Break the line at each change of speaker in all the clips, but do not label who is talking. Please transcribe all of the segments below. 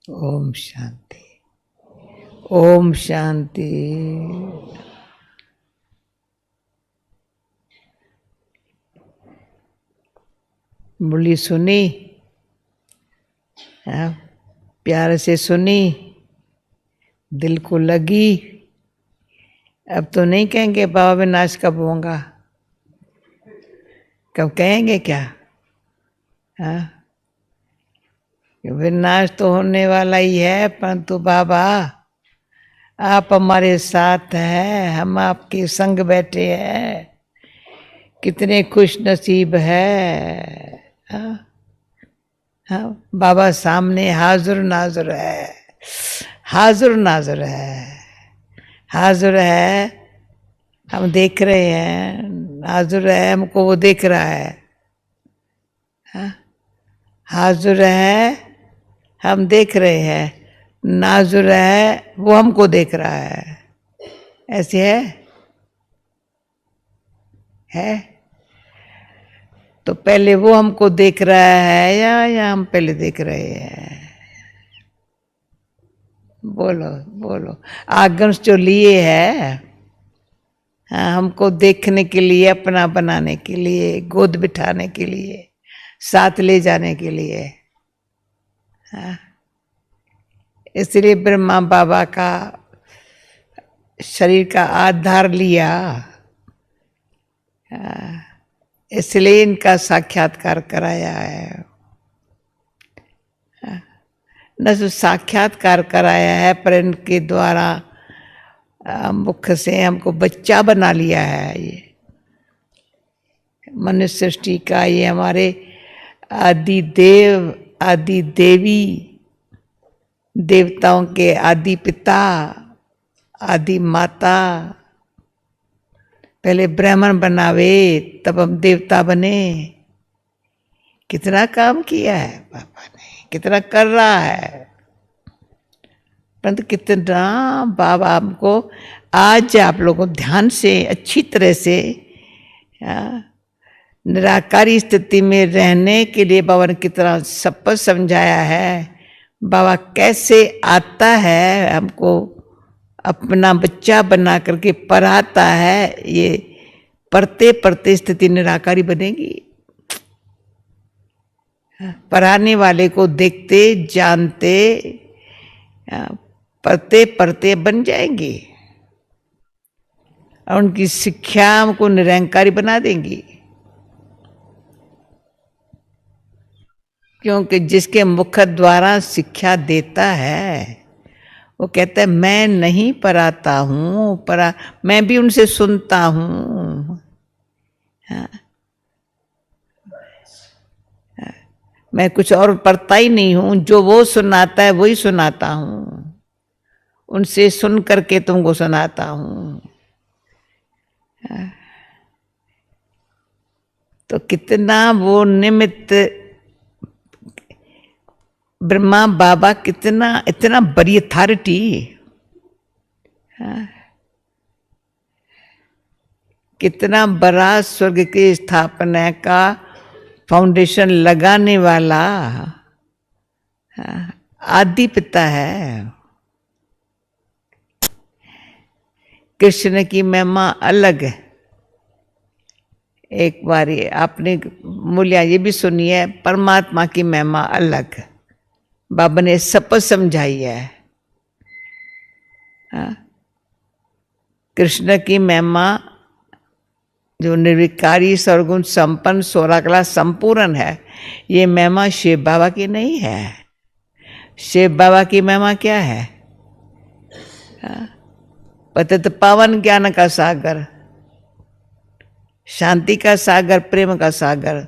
ओम शांति, ओम शांति। बोली सुनी, प्यार से सुनी, दिल को लगी। अब तो नहीं कहेंगे बाबा विनाश कब होगा, कब कहेंगे क्या? हाँ, विनाश तो होने वाला ही है, परंतु बाबा आप हमारे साथ हैं, हम आपके संग बैठे हैं, कितने खुश नसीब है। हाँ, हाँ, बाबा सामने हाजुर नाजुर है, हाजुर नाजुर है, हाजुर है, हम देख रहे हैं, हाजुर है, हमको वो देख रहा है। हाँ, हाजुर है, हम देख रहे हैं, नाजुर है, वो हमको देख रहा है। ऐसे है? तो पहले वो हमको देख रहा है या हम पहले देख रहे हैं? बोलो बोलो। आगंश जो लिए है, हाँ, हमको देखने के लिए, अपना बनाने के लिए, गोद बिठाने के लिए, साथ ले जाने के लिए। हाँ, इसलिए ब्रह्मा बाबा का शरीर का आधार लिया, इसलिए इनका साक्षात्कार कराया है। न तो साक्षात्कार कराया है, पर इनके द्वारा मुख से हमको बच्चा बना लिया है। ये मनुष्य सृष्टि का, ये हमारे आदि देव, आदि देवी, देवताओं के आदि पिता, आदि माता। पहले ब्राह्मण बनावे, तब हम देवता बने। कितना काम किया है पापा ने, कितना कर रहा है, परंतु कितना बाबा हमको आज आप लोगों को ध्यान से, अच्छी तरह से निराकारी स्थिति में रहने के लिए बाबा ने कितना सब पर समझाया है। बाबा कैसे आता है, हमको अपना बच्चा बना करके पढ़ाता है। ये पढ़ते पढ़ते स्थिति निराकारी बनेगी। पढ़ाने वाले को देखते जानते पढ़ते पढ़ते बन जाएंगे, और उनकी शिक्षा हमको निरंकारी बना देंगी। क्योंकि जिसके मुख द्वारा शिक्षा देता है, वो कहता है मैं नहीं पढ़ाता हूँ, मैं भी उनसे सुनता हूँ। हाँ, मैं कुछ और पढ़ता ही नहीं हूँ, जो वो सुनाता है वही सुनाता हूँ, उनसे सुन करके तुमको सुनाता हूँ। तो कितना वो निमित्त ब्रह्मा बाबा, कितना इतना बड़ी अथॉरिटी, कितना बड़ा स्वर्ग की स्थापना का फाउंडेशन लगाने वाला आदि पिता है। कृष्ण की महिमा अलग है। एक बार आपने मूल्य ये भी सुनी है, परमात्मा की महिमा अलग है। बाबा ने शपथ समझाई है। कृष्ण की महिमा जो निर्विकारी सर्वगुण संपन्न 16 कला संपूर्ण है, ये महिमा शिव बाबा की नहीं है। शिव बाबा की महिमा क्या है? पतित पावन ज्ञान का सागर, शांति का सागर, प्रेम का सागर,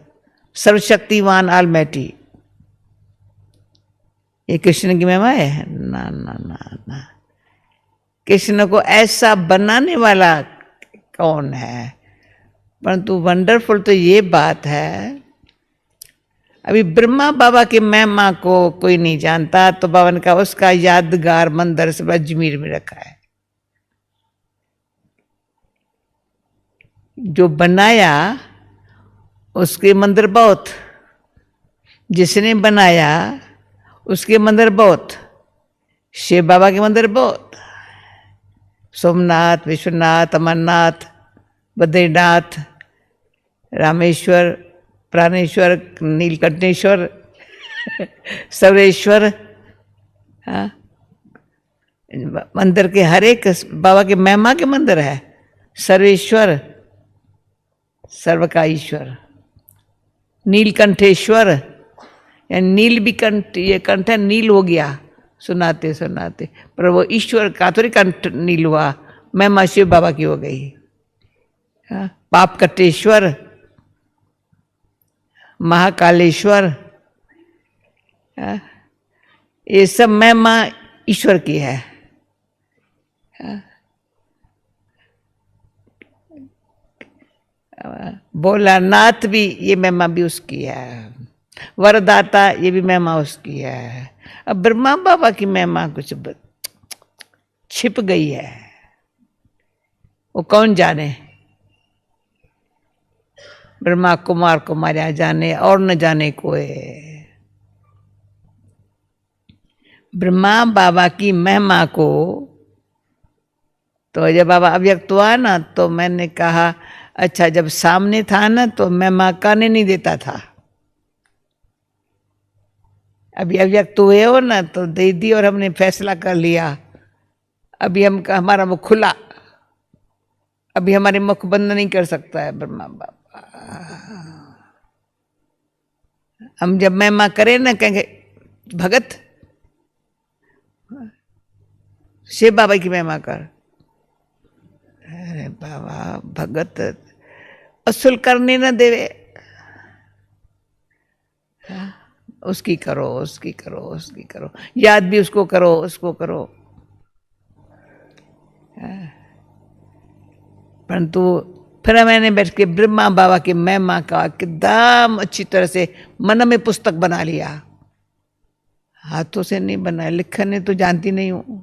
सर्वशक्तिवान ऑलमाइटी। ये कृष्ण की महिमा है? ना ना ना ना। कृष्ण को ऐसा बनाने वाला कौन है? परंतु वंडरफुल तो ये बात है, अभी ब्रह्मा बाबा की महिमा को कोई नहीं जानता, तो बाबा ने कहा उसका यादगार मंदिर सब अजमेर में रखा है। जो बनाया उसके मंदिर बहुत, जिसने बनाया उसके मंदिर बहुत, शिव बाबा के मंदिर बहुत, सोमनाथ, विश्वनाथ, अमरनाथ, बद्रीनाथ, रामेश्वर, प्राणेश्वर, नीलकंठेश्वर, सर्वेश्वर। हाँ, मंदिर के हर एक बाबा के महिमा के मंदिर है। सर्वेश्वर, सर्व का ईश्वर, नीलकंठेश्वर, यानी नील भी कंठ, ये कंठ है, नील हो गया सुनाते सुनाते, पर वो ईश्वर का थोड़ी कंठ नील हुआ, महिमा शिव बाबा की हो गई। हाँ, पाप कटेश्वर, महाकालेश्वर, ये सब महिमा ईश्वर की है। भोलानाथ भी, ये महिमा भी उसकी है। वरदाता, ये भी महिमा उसकी है। अब ब्रह्मा बाबा की महिमा कुछ छिप गई है, वो कौन जाने। ब्रह्मा कुमार कुमारिया जाने और न जाने कोई। ब्रह्मा बाबा की महिमा को, तो जब बाबा अव्यक्त हुआ ना, तो मैंने कहा अच्छा, जब सामने था ना तो महिमा करने नहीं देता था, अभी अव्यक्त हुए हो ना तो दे दी, और हमने फैसला कर लिया। अभी हमारा मुख खुला, अभी हमारे मुख बंद नहीं कर सकता है ब्रह्मा बाबा। हम जब महिमा करें ना, कहेंगे भगत शिव बाबा की महिमा कर। अरे बाबा, भगत असुल करने न देवे, उसकी करो, उसकी करो, उसकी करो, याद भी उसको करो, उसको करो। परंतु फिर मैंने बैठ के ब्रह्मा बाबा की महिमा का एकदम अच्छी तरह से मन में पुस्तक बना लिया। हाथों से नहीं बनाया, लिखने तो जानती नहीं हूं।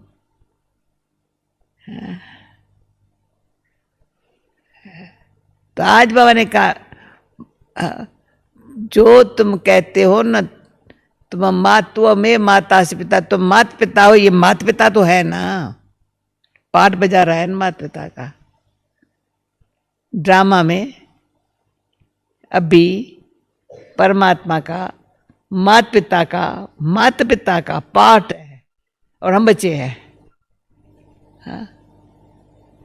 तो आज बाबा ने कहा, जो तुम कहते हो ना, तुम मातु में माता से पिता, तुम मात पिता हो, ये मात पिता तो है ना, पाठ बजा रहा है ना मात पिता का। ड्रामा में अभी परमात्मा का, मात पिता का पाठ है, और हम बच्चे हैं। हाँ?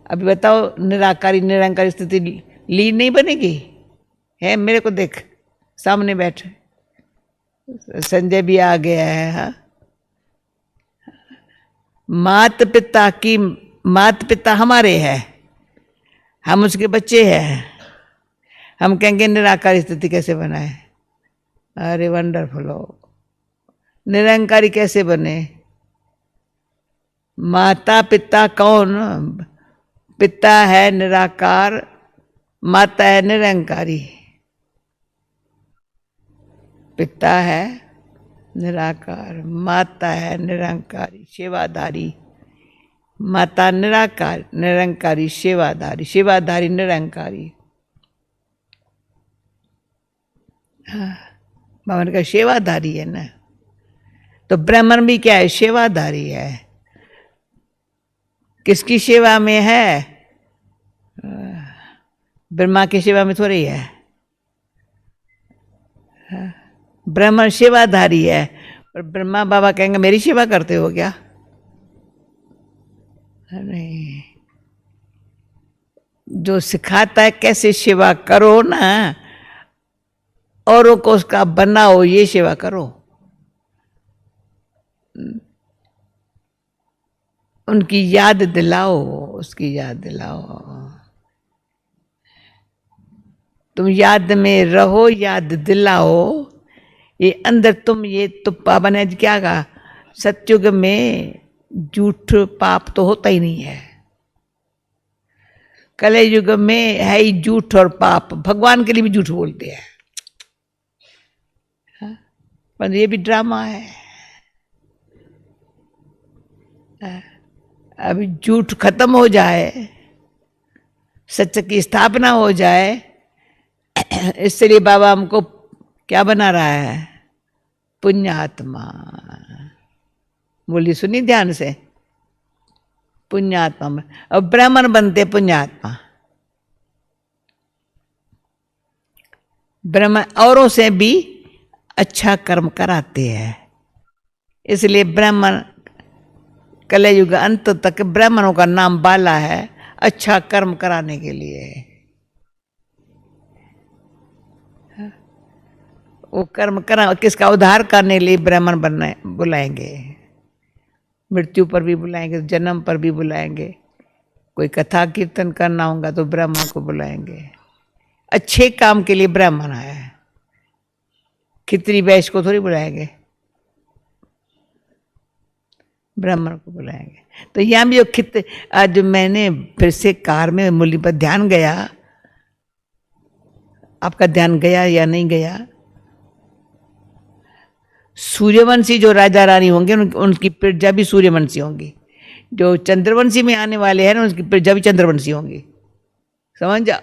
अभी बताओ, निराकारी निरंकारी स्थिति लीन नहीं बनेगी? है, मेरे को देख, सामने बैठे संजय भी आ गया है। हाँ? मात पिता हमारे हैं, हम उसके बच्चे हैं। हम कहेंगे निराकारी स्थिति कैसे बनाए? अरे वंडरफुल हो। निरंकारी कैसे बने? माता पिता कौन? पिता है निराकार, माता है निरंकारी। पिता है निराकार, माता है निरंकारी सेवाधारी। माता निराकार, निरंकारी सेवाधारी, सेवाधारी निरंकारी। भगवान का सेवाधारी है ना, तो ब्राह्मण भी क्या है? सेवाधारी है। किसकी सेवा में है? ब्रह्मा की सेवा में थोड़ी है। ब्राह्मण सेवाधारी है, और ब्रह्मा बाबा कहेंगे मेरी सेवा करते हो क्या? नहीं, जो सिखाता है कैसे सेवा करो ना, औरों को उसका बनाओ, ये सेवा करो। उनकी याद दिलाओ, उसकी याद दिलाओ। तुम याद में रहो, याद दिलाओ। ये अंदर तुम, ये तो बाबा ने क्या कहा, सत्युग में झूठ पाप तो होता ही नहीं है। कलयुग में है ही झूठ और पाप, भगवान के लिए भी झूठ बोलते हैं। पर ये भी ड्रामा है। अभी झूठ खत्म हो जाए, सच की स्थापना हो जाए, इसलिए बाबा हमको क्या बना रहा है? पुण्यात्मा। बोली सुनी ध्यान से, पुण्यात्मा में। अब ब्राह्मण बनते पुण्यात्मा, ब्राह्मण औरों से भी अच्छा कर्म कराते हैं। इसलिए ब्राह्मण कलयुग अंत तक ब्राह्मणों का नाम बाला है, अच्छा कर्म कराने के लिए। वो कर्म करा, किसका उद्धार करने के लिए ब्राह्मण बनना बुलाएंगे, मृत्यु पर भी बुलाएंगे, जन्म पर भी बुलाएंगे। कोई कथा कीर्तन करना होगा तो ब्राह्मण को बुलाएंगे, अच्छे काम के लिए ब्राह्मण है। खितरी वैश्य को थोड़ी बुलाएंगे, ब्राह्मण को बुलाएंगे। तो यहाँ भी जो आज मैंने फिर से कार में मूल्य पर ध्यान गया, आपका ध्यान गया या नहीं गया? सूर्यवंशी जो राजा रानी होंगे उनकी प्रजा भी सूर्यवंशी होंगी, जो चंद्रवंशी में आने वाले हैं ना उनकी प्रजा भी चंद्रवंशी होंगी। समझ जा,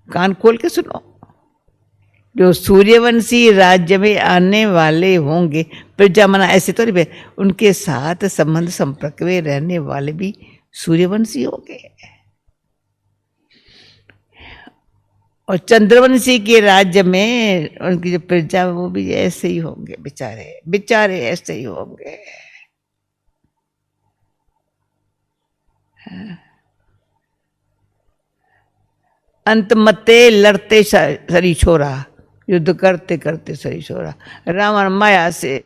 कान खोल के सुनो। जो सूर्यवंशी राज्य में आने वाले होंगे, प्रजा मना ऐसे तो नहीं, उनके साथ संबंध संपर्क में रहने वाले भी सूर्यवंशी होंगे। और चंद्रवंशी के राज्य में उनकी जो प्रजा वो भी ऐसे ही होंगे, बेचारे बेचारे ऐसे ही होंगे। अंत मते लड़ते सरी छोरा, युद्ध करते करते सही छोरा। रावण माया से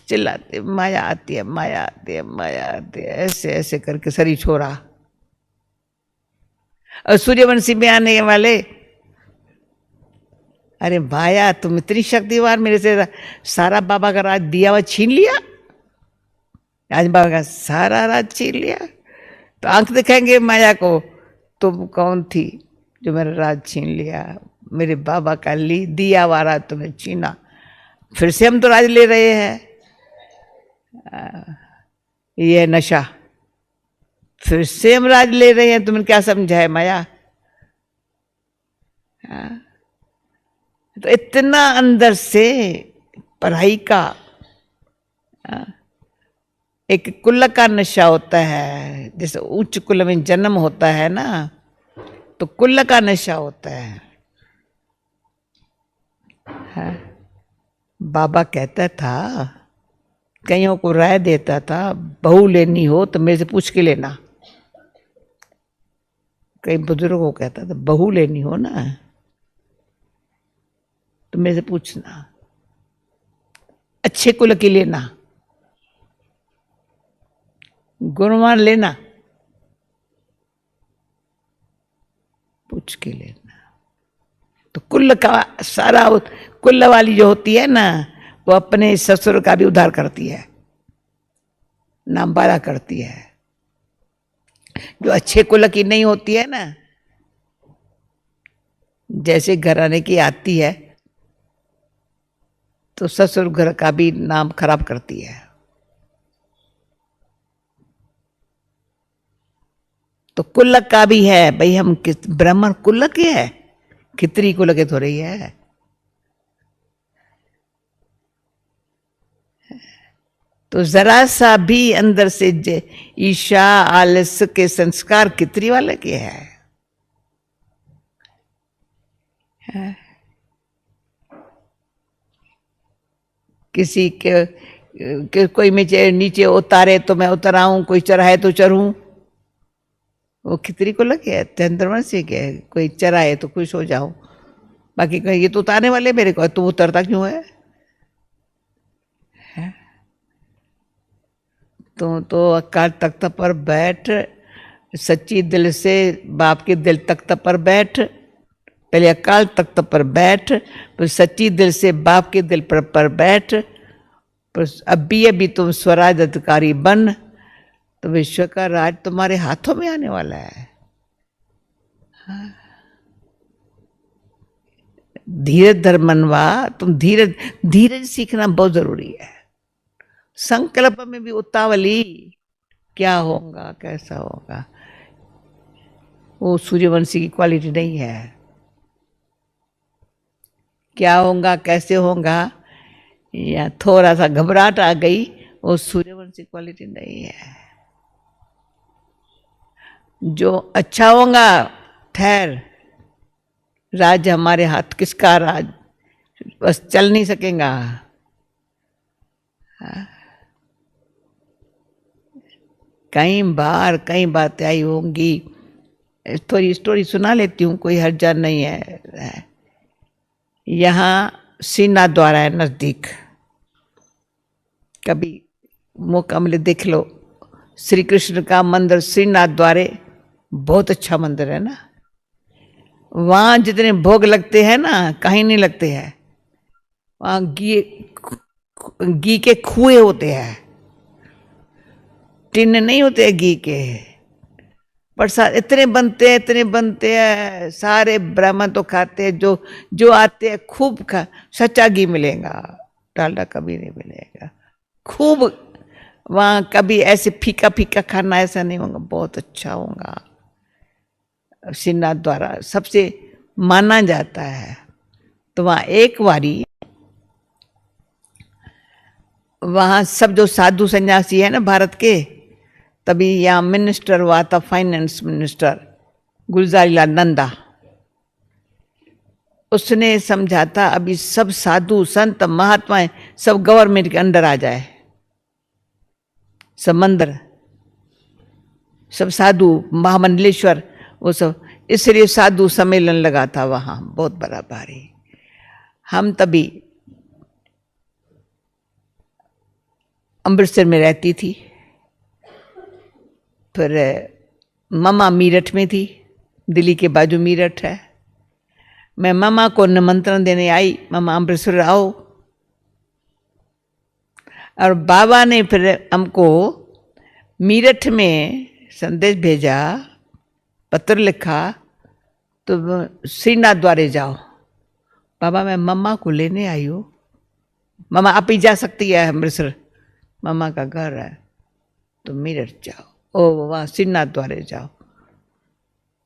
चिल्लाते, माया आती है, माया आती है, माया आती है, ऐसे ऐसे करके सरी छोरा। और सूर्यवंशी में आने वाले, अरे माया तुम इतनी शक्तिवान, मेरे से सारा बाबा का राज दिया हुआ छीन लिया, आज बाबा का सारा राज छीन लिया। तो आंख दिखाएंगे माया को, तुम कौन थी जो मेरा राज छीन लिया? मेरे बाबा का दिया हुआ राज तुमने छीना, फिर से हम तो राज ले रहे हैं। ये नशा, फिर से हम राज ले रहे हैं, तुमने क्या समझा है माया? तो इतना अंदर से पढ़ाई का एक कुल का नशा होता है, जैसे उच्च कुल में जन्म होता है ना, तो कुल का नशा होता है। बाबा कहता था, कईयों को राय देता था, बहू लेनी हो तो मेरे से पूछ के लेना। कई बुजुर्गों को कहता था, बहू लेनी हो ना तो मेरे से पूछना, अच्छे कुल की लेना, गुणवान लेना, पूछ के लेना। तो कुल का सारा, कुल वाली जो होती है ना, वो अपने ससुर का भी उद्धार करती है, नाम बारा करती है। जो अच्छे कुल की नहीं होती है ना, जैसे घराने की आती है तो ससुर घर का भी नाम खराब करती है। तो कुल का भी है भाई, हम किस ब्राह्मण कुल के है, खितरी कुल के थोड़े ही है। तो जरा सा भी अंदर से ईर्ष्या आलस्य के संस्कार खितरी वाले के है। किसी के कोई मुझे नीचे उतारे तो मैं उतर आऊं, कोई चढ़ाए तो चढ़ूं, वो खितरी को लगे है, चंद्रवंशी के है। कोई चराए तो खुश हो जाऊं, बाकी कहीं ये तो उतारने वाले मेरे को, तो उतरता क्यों है? तो अकाल तख्त पर बैठ, सच्ची दिल से बाप के दिल तख्त पर बैठ। पहले अकाल तख्त पर बैठ, फिर सच्ची दिल से बाप के दिल पर बैठ। पर अभी तुम स्वराज अधिकारी बन, तो विश्व का राज तुम्हारे हाथों में आने वाला है। धीरज धर्मनवा, तुम धीरज धीरज सीखना बहुत जरूरी है। संकल्प में भी उतावली, क्या होगा कैसा होगा, वो सूर्यवंशी की क्वालिटी नहीं है। क्या होगा कैसे होगा या थोड़ा सा घबराहट आ गई, वो सूर्यवंशी क्वालिटी नहीं है। जो अच्छा होगा, ठहर, राज हमारे हाथ, किसका राज, बस चल नहीं सकेगा। कई बातें आई होंगी, थोड़ी स्टोरी सुना लेती हूँ, कोई हर्जा नहीं है। यहाँ सीना द्वारा है नजदीक, कभी मौका मिले देख लो। श्री कृष्ण का मंदिर श्रीनाथ द्वारे बहुत अच्छा मंदिर है ना। वहां जितने भोग लगते हैं ना, कहीं नहीं लगते हैं। वहां घी के कुएं होते हैं, टिन नहीं होते घी के। प्रसाद इतने बनते हैं, सारे ब्राह्मण तो खाते हैं, जो आते हैं खूब सच्चा घी मिलेगा, डालडा कभी नहीं मिलेगा। खूब वहाँ कभी ऐसे फीका फीका खाना ऐसा नहीं होगा, बहुत अच्छा होगा। श्रीनाथ द्वारा सबसे माना जाता है। तो वहाँ एक बारी वहाँ सब जो साधु सन्यासी है ना भारत के, तभी यहाँ मिनिस्टर हुआ था, फाइनेंस मिनिस्टर गुलजारी लाल नंदा। उसने समझा था अभी सब साधु संत महात्माएं सब गवर्नमेंट के अंडर आ जाए, सब मंदिर, सब साधु महामंडलेश्वर, वो सब, इसलिए साधु सम्मेलन लगा था वहां, बहुत बड़ा भारी। हम तभी अमृतसर में रहती थी, फिर मम्मा मीरठ में थी, दिल्ली के बाजू मीरठ है। मैं मम्मा को निमंत्रण देने आई, मम्मा अमृतसर आओ। और बाबा ने फिर हमको मीरठ में संदेश भेजा, पत्र लिखा, तो श्रीनाथ द्वारे जाओ। बाबा मैं मम्मा को लेने आई हूँ, मम्मा आप ही जा सकती है अमृतसर, मम्मा का घर है, तो मीरठ जाओ, ओ वहाँ श्रीनाथ द्वारे जाओ।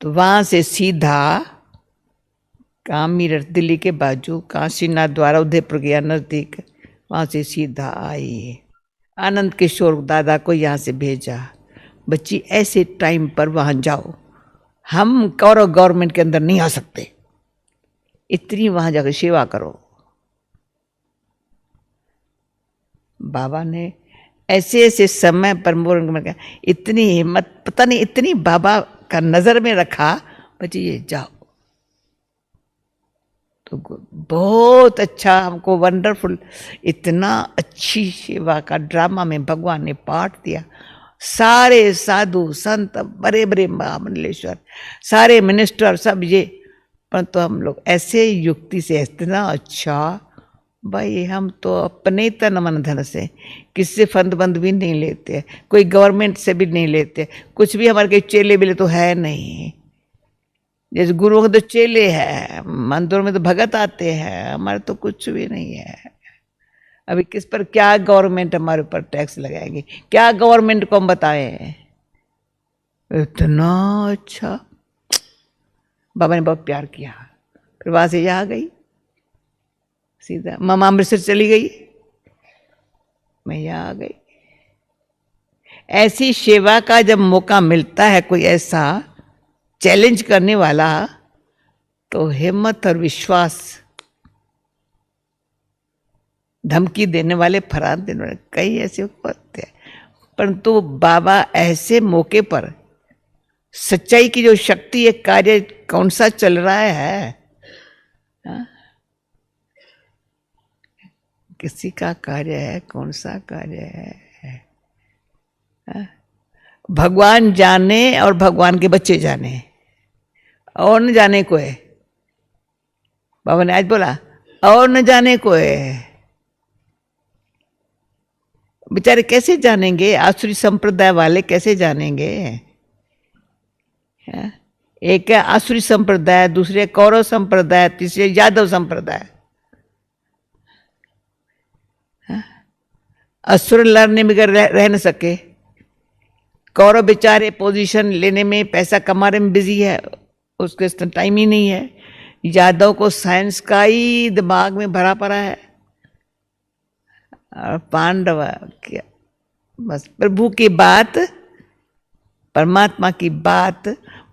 तो वहाँ से सीधा कहाँ मीरठ दिल्ली के बाजू, कहाँ श्रीनाथ द्वारा उदयपुर गया नज़दीक, वहाँ से सीधा आई। आनंद किशोर दादा को यहाँ से भेजा, बच्ची ऐसे टाइम पर वहाँ जाओ, हम कौरव गवर्नमेंट के अंदर नहीं आ सकते, इतनी वहाँ जाकर सेवा करो। बाबा ने ऐसे ऐसे समय पर इतनी हिम्मत, पता नहीं इतनी बाबा का नज़र में रखा, बच्ची ये जाओ। तो बहुत अच्छा, हमको वंडरफुल, इतना अच्छी सेवा का ड्रामा में भगवान ने पाठ दिया। सारे साधु संत, बड़े बड़े महामंडलेश्वर, सारे मिनिस्टर, सब ये, परंतु हम लोग ऐसे युक्ति से, इतना अच्छा भाई, हम तो अपने तन मन धन से किससे फंड बंद भी नहीं लेते, कोई गवर्नमेंट से भी नहीं लेते, कुछ भी हमारे चेले बेले तो है नहीं। जैसे गुरुओं के तो चेले हैं, मंदिरों में तो भगत आते हैं, हमारे तो कुछ भी नहीं है। अभी किस पर क्या गवर्नमेंट हमारे ऊपर टैक्स लगाएगी, क्या गवर्नमेंट को हम बताएं। इतना अच्छा बाबा ने बहुत प्यार किया। फिर वहां से यहाँ गई, सीधा मामा अमृतसर चली गई, मैं यहाँ आ गई। ऐसी सेवा का जब मौका मिलता है, कोई ऐसा चैलेंज करने वाला, तो हिम्मत और विश्वास, धमकी देने वाले, फरार देने वाले कई ऐसे होते हैं, परंतु बाबा ऐसे मौके पर सच्चाई की जो शक्ति है, कार्य कौन सा चल रहा है, हा? किसी का कार्य है, कौन सा कार्य है, हा? भगवान जाने और भगवान के बच्चे जाने, और न जाने को है। बाबा ने आज बोला और न जाने को है। बेचारे कैसे जानेंगे, आसुरी संप्रदाय वाले कैसे जानेंगे। एक है आसुरी संप्रदाय, दूसरे कौरव संप्रदाय, तीसरे यादव संप्रदाय। असुर लड़ने में रह न सके, कौरव बेचारे पोजीशन लेने में, पैसा कमाने में बिजी है, उसके टाइम ही नहीं है। यादव को साइंस का ही दिमाग में भरा पड़ा है, और पांडव क्या, बस प्रभु की बात, परमात्मा की बात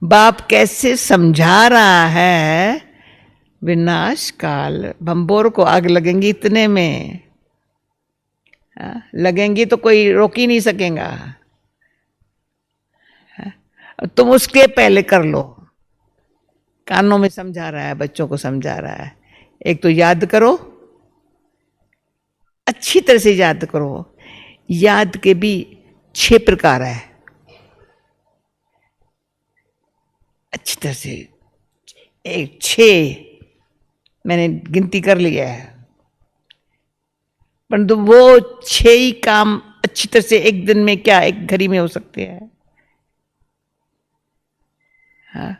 बाप कैसे समझा रहा है। विनाश काल, भंबोर को आग लगेंगी इतने में, लगेंगी तो कोई रोक ही नहीं सकेगा। तुम उसके पहले कर लो। कानों में समझा रहा है, बच्चों को समझा रहा है। एक तो याद करो, अच्छी तरह से याद करो। याद के भी 6 प्रकार है, अच्छी तरह से। एक 6 मैंने गिनती कर लिया है, परंतु वो 6 ही काम अच्छी तरह से एक दिन में क्या, एक घड़ी में हो सकते हैं। हाँ,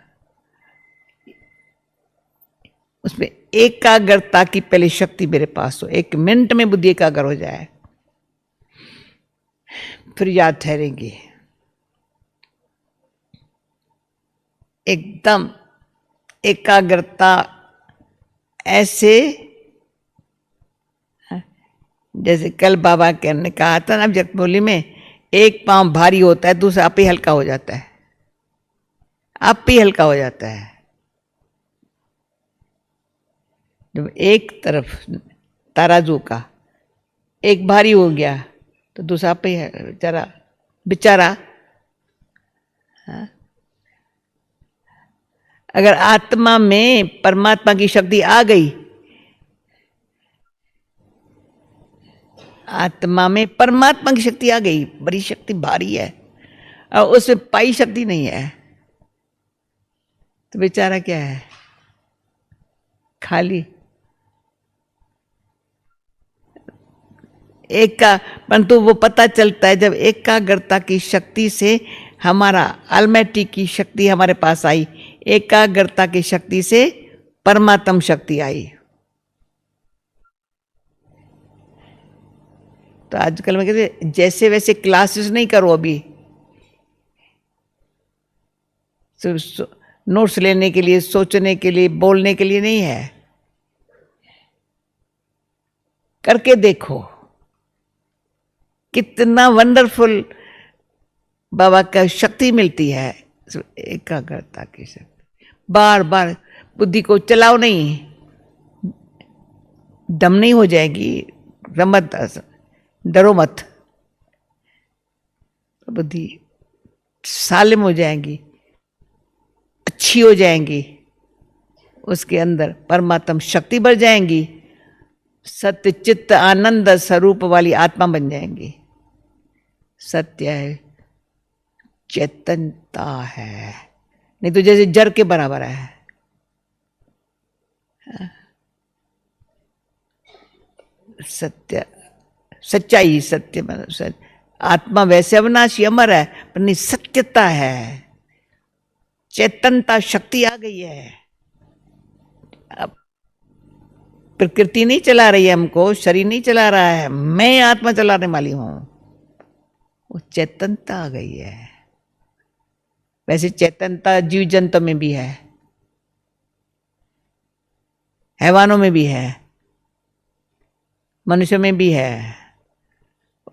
उसमें एकाग्रता की पहले शक्ति मेरे पास हो, 1 मिनट में बुद्धि एकाग्र हो जाए, फिर याद ठहरेंगी। एकदम एकाग्रता ऐसे, जैसे कल बाबा ने कहा था ना जगमोली में, एक पांव भारी होता है, दूसरा आप ही हल्का हो जाता है, आप ही हल्का हो जाता है। जब एक तरफ तराजू का एक भारी हो गया तो दूसरा पे बेचारा बेचारा। अगर आत्मा में परमात्मा की शक्ति आ गई, आत्मा में परमात्मा की शक्ति आ गई, बड़ी शक्ति भारी है और उसमें पाई शक्ति नहीं है, तो बेचारा क्या है, खाली। एक का, परंतु वो पता चलता है जब एकाग्रता की शक्ति से हमारा अलमैटी की शक्ति हमारे पास आई, एकाग्रता की शक्ति से परमात्म शक्ति आई। तो आजकल मैं कहते जैसे वैसे क्लासेस नहीं करो अभी, नोट्स लेने के लिए, सोचने के लिए, बोलने के लिए नहीं है, करके देखो कितना वंडरफुल बाबा का शक्ति मिलती है, एकाग्रता की शक्ति। बार बार बुद्धि को चलाओ नहीं, दम नहीं हो जाएगी, रमत, डरो मत, बुद्धि सालिम हो जाएंगी, अच्छी हो जाएंगी, उसके अंदर परमात्म शक्ति बढ़ जाएंगी, सत्य चित्त आनंद स्वरूप वाली आत्मा बन जाएंगी। सत्य है, चेतनता है, नहीं तो जैसे जड़ के बराबर है। सत्य, सच्चाई, सत्य मतलब सत्य। आत्मा वैसे अविनाशी अमर है, पर नहीं, सत्यता है, चेतनता, शक्ति आ गई है। अब प्रकृति नहीं चला रही है हमको, शरीर नहीं चला रहा है, मैं आत्मा चलाने वाली हूं, वो चेतनता आ गई है। वैसे चेतनता जीव जंतु में भी है, हैवानों में भी है, मनुष्य में भी है।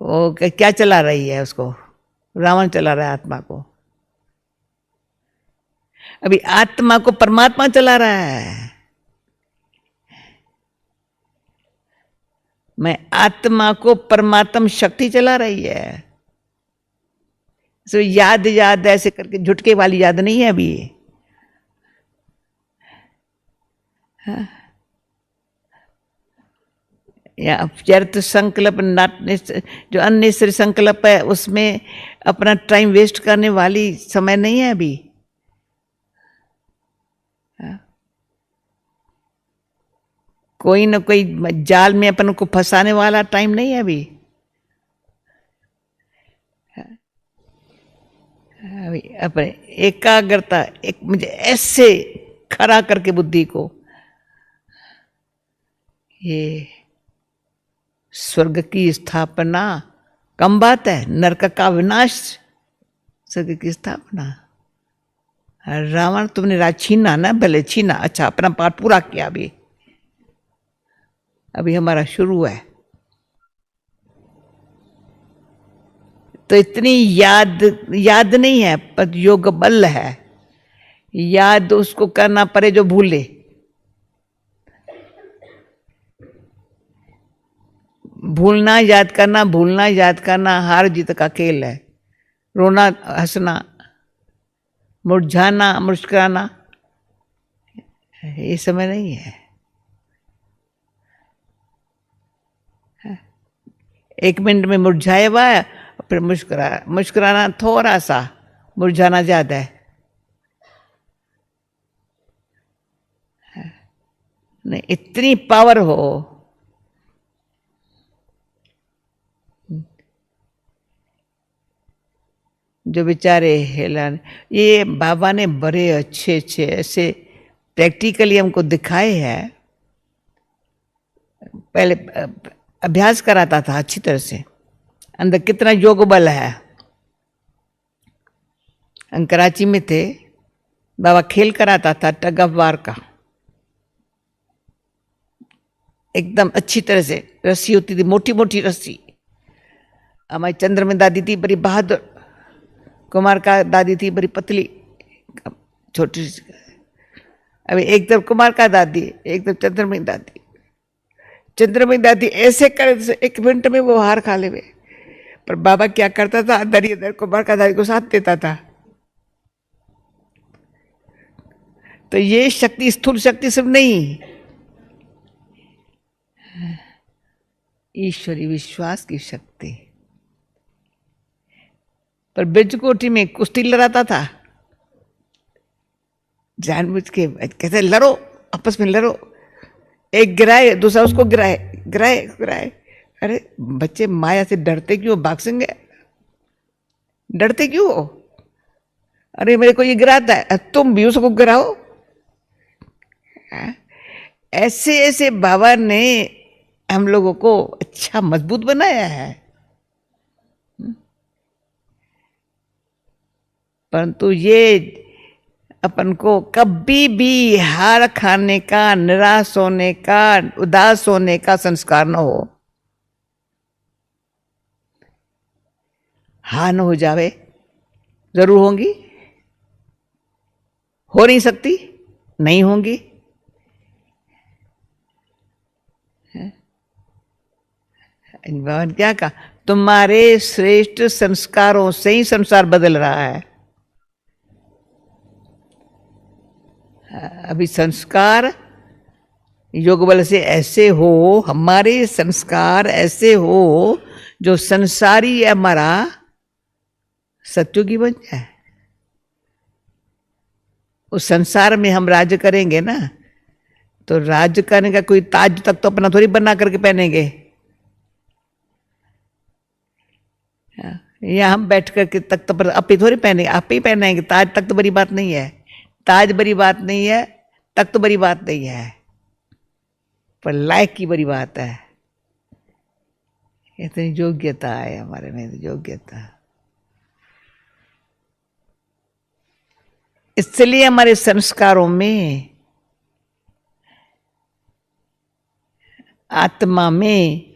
वो क्या चला रही है उसको, रावण चला रहा है आत्मा को, अभी आत्मा को परमात्मा चला रहा है। मैं आत्मा को परमात्म शक्ति चला रही है। सो याद याद ऐसे करके झुटके वाली याद नहीं है अभी। हाँ? या व्यर्थ संकल्प, जो अनिश्चित संकल्प है, उसमें अपना टाइम वेस्ट करने वाली समय नहीं है अभी। कोई ना कोई जाल में अपन को फंसाने वाला टाइम नहीं है अभी। अपने एकाग्रता, एक मुझे ऐसे खड़ा करके बुद्धि को, ये स्वर्ग की स्थापना कम बात है, नरक का विनाश, स्वर्ग की स्थापना। रावण तुमने राज छीना ना, भले छीना, अच्छा अपना पाठ पूरा किया, अभी अभी हमारा शुरू है। तो इतनी याद याद नहीं है, पर योग बल है। याद उसको करना पड़े जो भूले। भूलना याद करना, भूलना याद करना हार जीत का खेल है। रोना हंसना, मुरझाना मुस्कुराना ये समय नहीं है। एक मिनट में मुरझाया हुआ है, फिर मुस्कुराना थोड़ा सा, मुरझाना ज्यादा है। नहीं, इतनी पावर हो। जो बेचारे हेलन, ये बाबा ने बड़े अच्छे अच्छे ऐसे प्रैक्टिकली हमको दिखाए हैं। पहले अभ्यास कराता था अच्छी तरह से, अंदर कितना योग बल है। हम कराची में थे, बाबा खेल कराता था टग ऑफ वार का, एकदम अच्छी तरह से। रस्सी होती थी, मोटी मोटी रस्सी। हमारी चंद्र में दादी थी बड़ी बहादुर, कुमार का दादी थी बड़ी पतली छोटी सी। अभी एक तरफ कुमार का दादी, एक तरफ चंद्रमई दादी। चंद्रमई दादी ऐसे कर एक मिनट में वो हार खा ले। पर बाबा क्या करता था, अंदर ही अंदर कुमार का दादी को साथ देता था। तो ये शक्ति स्थूल शक्ति सिर्फ नहीं, ईश्वरी विश्वास की शक्ति। पर बिरजकोटी में कुश्ती लड़ाता था जानबूझ के, कहते लड़ो, आपस में लड़ो, एक गिराए दूसरा उसको गिराए गिराए गिराए। अरे बच्चे माया से डरते क्यों, बॉक्सिंग है, डरते क्यों? अरे मेरे को ये गिराता है, तुम भी उसको गिराओ। ऐसे ऐसे बाबा ने हम लोगों को अच्छा मजबूत बनाया है। परंतु ये अपन को कभी भी हार खाने का, निराश होने का, उदास होने का संस्कार न हो। हार न हो जावे, जरूर होंगी, हो नहीं सकती, नहीं होंगी। भगवान क्या कहा, तुम्हारे श्रेष्ठ संस्कारों से ही संसार बदल रहा है। अभी संस्कार योग बल से ऐसे हो, हमारे संस्कार ऐसे हो जो संसारी हमारा सत्युगी बन जाए। उस संसार में हम राज्य करेंगे ना, तो राज्य करने का कोई ताज तक तो अपना थोड़ी बना करके पहनेंगे। या हम बैठ करके तख्त पर आप ही थोड़ी पहनेंगे, आप ही पहनेंगे। ताज तक तो बड़ी बात नहीं है, ताज बड़ी बात नहीं है, तख्त बड़ी बात नहीं है, पर लायक की बड़ी बात है। इतनी योग्यता है हमारे में, योग्यता। इसलिए हमारे संस्कारों में, आत्मा में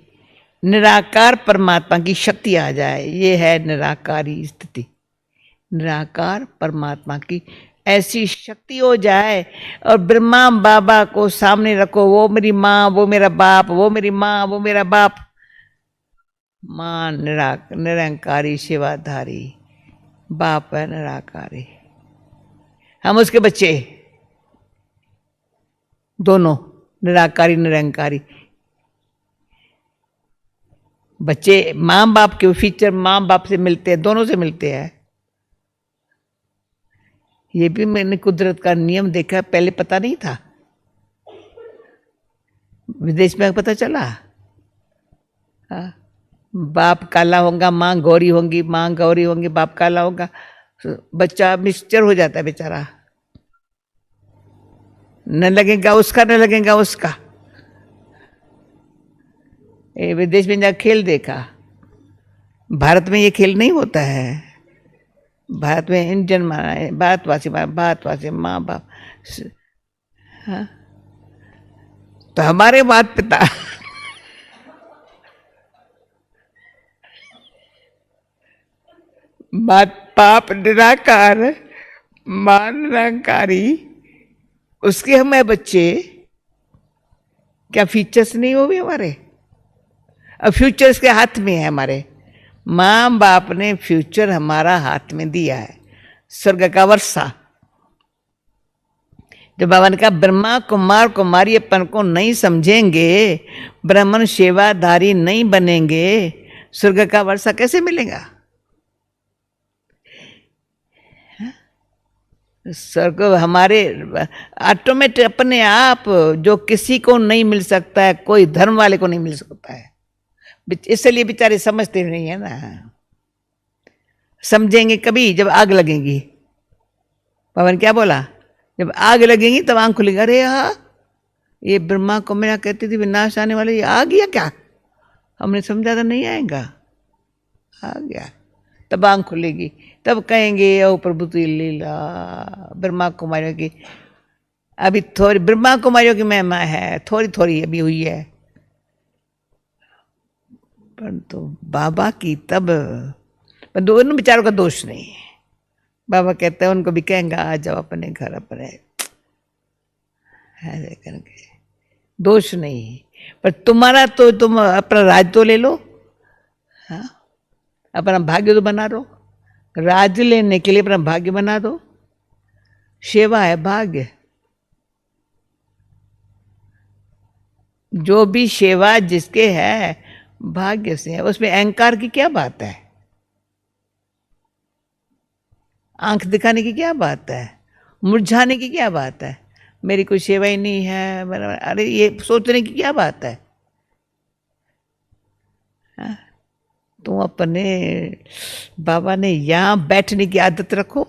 निराकार परमात्मा की शक्ति आ जाए। ये है निराकारी स्थिति। निराकार परमात्मा की ऐसी शक्ति हो जाए, और ब्रह्मा बाबा को सामने रखो, वो मेरी माँ, वो मेरा बाप, वो मेरी माँ, वो मेरा बाप। माँ निरंकारी सेवाधारी, बाप है निराकारी, हम उसके बच्चे, दोनों निराकारी निरंकारी। बच्चे माँ बाप के फीचर माँ बाप से मिलते हैं, दोनों से मिलते हैं। ये भी मैंने कुदरत का नियम देखा, पहले पता नहीं था, विदेश में पता चला। बाप काला होगा, माँ गौरी होंगी, माँ गौरी होंगी, बाप काला होगा, बच्चा मिक्सचर हो जाता है बेचारा, न लगेगा उसका न लगेगा उसका। ये विदेश में जा खेल देखा, भारत में ये खेल नहीं होता है। भारत में इंडियन माना है, भारतवासी माँ बाप। हाँ? तो हमारे माता पिता मात पाप निराकार, मान निराकारी, उसके हम है बच्चे। क्या फीचर्स नहीं हो भी हमारे? अब फ्यूचर्स के हाथ में है हमारे। माँ बाप ने फ्यूचर हमारा हाथ में दिया है, स्वर्ग का वर्षा। जब बाबा ने कहा ब्रह्मा कुमार कुमारी अपन को नहीं समझेंगे, ब्राह्मण सेवाधारी नहीं बनेंगे, स्वर्ग का वर्षा कैसे मिलेगा? स्वर्ग हमारे ऑटोमेटिक अपने आप, जो किसी को नहीं मिल सकता है, कोई धर्म वाले को नहीं मिल सकता है। इसलिए बेचारे समझते नहीं है ना। समझेंगे कभी जब आग लगेगी। पवन क्या बोला? जब आग लगेगी तब आंख खुलेगी, अरे हाँ ये ब्रह्मा को मेरा कहती थी विनाश आने वाले, ये आ गया क्या? हमने समझा था नहीं आएगा, आ गया। तब आंख खुलेगी, तब कहेंगे ओ प्रभु की लीला। ब्रह्मा कुमारियों की अभी थोड़ी, ब्रह्मा कुमारियों की महिमा है, थोड़ी थोड़ी अभी हुई है, परंतु बाबा की तब, पर दोनों बेचारों का दोष नहीं है। बाबा कहते हैं उनको भी कहेंगे आ जाओ अपने घर, अपने ऐसे करके, दोष नहीं। पर तुम्हारा तो तुम अपना राज तो ले लो, हाँ, अपना भाग्य तो बना दो। राज लेने के लिए अपना भाग्य बना दो। सेवा है भाग्य। जो भी सेवा जिसके है भाग्य से है, उसमें अहंकार की क्या बात है? आंख दिखाने की क्या बात है? मुरझाने की क्या बात है? मेरी कोई सेवा ही नहीं है, अरे ये सोचने की क्या बात है? तुम अपने बाबा ने यहां बैठने की आदत रखो,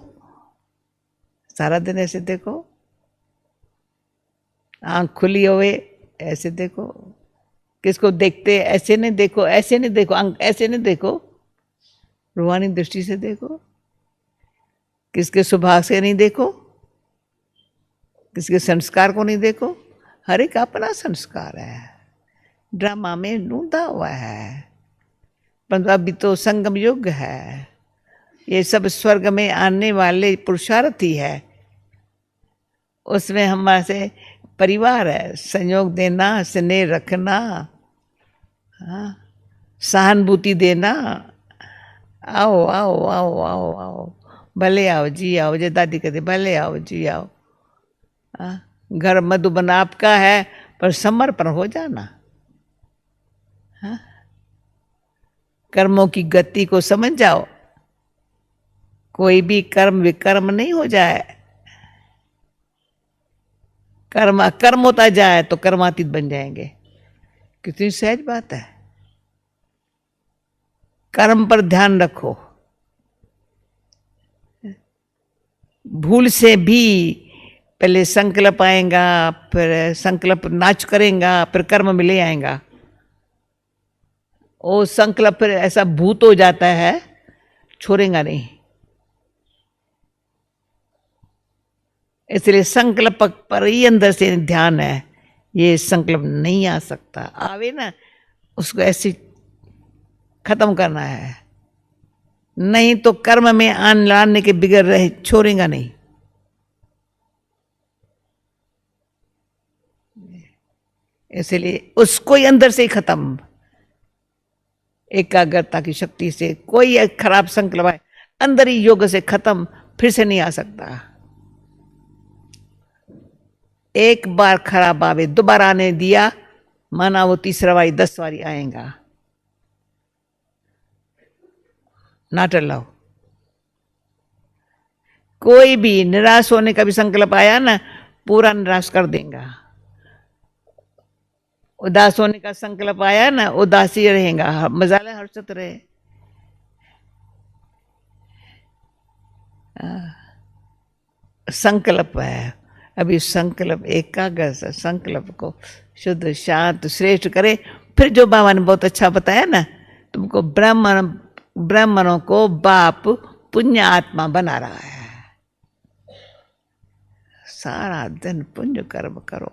सारा दिन ऐसे देखो, आंख खुली हुए ऐसे देखो। किसको देखते ऐसे नहीं देखो, ऐसे नहीं देखो, ऐसे नहीं देखो, रूहानी दृष्टि से देखो। किसके स्वभाव से नहीं देखो, किसके संस्कार को नहीं देखो। हर एक अपना संस्कार है, ड्रामा में ढूंढा हुआ है। परंतु अभी तो संगम युग है, ये सब स्वर्ग में आने वाले पुरुषार्थ ही है। उसमें हमारे से परिवार है, संयोग देना, स्नेह रखना, हाँ, सहानुभूति देना। आओ आओ आओ आओ आओ, भले आओ जी आओ, जो दादी कहते भले आओ जी आओ। घर मधुबन आपका है, पर समर्पण हो जाना। हाँ? कर्मों की गति को समझ जाओ, कोई भी कर्म विकर्म नहीं हो जाए। कर्म अकर्म होता जाए तो कर्मातीत बन जाएंगे। कितनी सहज बात है। कर्म पर ध्यान रखो। भूल से भी पहले संकल्प आएगा, फिर संकल्प नाच करेगा, फिर कर्म में ले आएगा। वो संकल्प फिर ऐसा भूत हो जाता है, छोड़ेगा नहीं। इसलिए संकल्प पर ही अंदर से ध्यान है। ये संकल्प नहीं आ सकता, आवे ना उसको ऐसे खत्म करना है, नहीं तो कर्म में आन लाने के बिगड़ रहे, छोड़ेगा नहीं। इसलिए उसको ही अंदर से ही खत्म, एकाग्रता की शक्ति से कोई खराब संकल्प आए अंदर ही योग से खत्म, फिर से नहीं आ सकता। एक बार खराब आवे, दोबारा आने दिया माना वो तीसरा बारी 10 बारी आएगा। ना टलाओ। कोई भी निराश होने का भी संकल्प आया ना, पूरा निराश कर देगा। उदास होने का संकल्प आया ना, उदासी रहेगा, मजाला हर्षित रहे। संकल्प है, अभी संकल्प एकाग्र संकल्प को शुद्ध शांत श्रेष्ठ करे। फिर जो बाबा ने बहुत अच्छा बताया ना, तुमको ब्राह्मणों को बाप पुण्य आत्मा बना रहा है। सारा दिन पुण्य कर्म करो,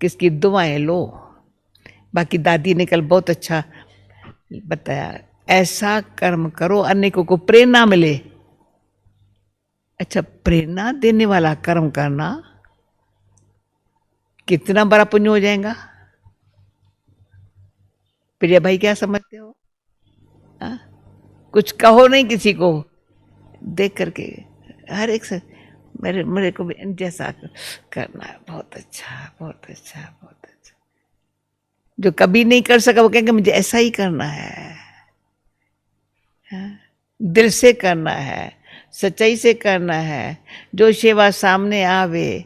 किसकी दुआएं लो। बाकी दादी ने कल बहुत अच्छा बताया, ऐसा कर्म करो अनेकों को प्रेरणा मिले। अच्छा, प्रेरणा देने वाला कर्म करना कितना बड़ा पुण्य हो जाएगा। प्रिया भाई क्या समझते हो? आ? कुछ कहो नहीं किसी को, देख करके हर एक से मेरे मेरे को भी जैसा करना है। बहुत अच्छा, बहुत अच्छा, बहुत अच्छा। जो कभी नहीं कर सका वो कहेंगे मुझे ऐसा ही करना है। दिल से करना है, सच्चाई से करना है। जो सेवा सामने आवे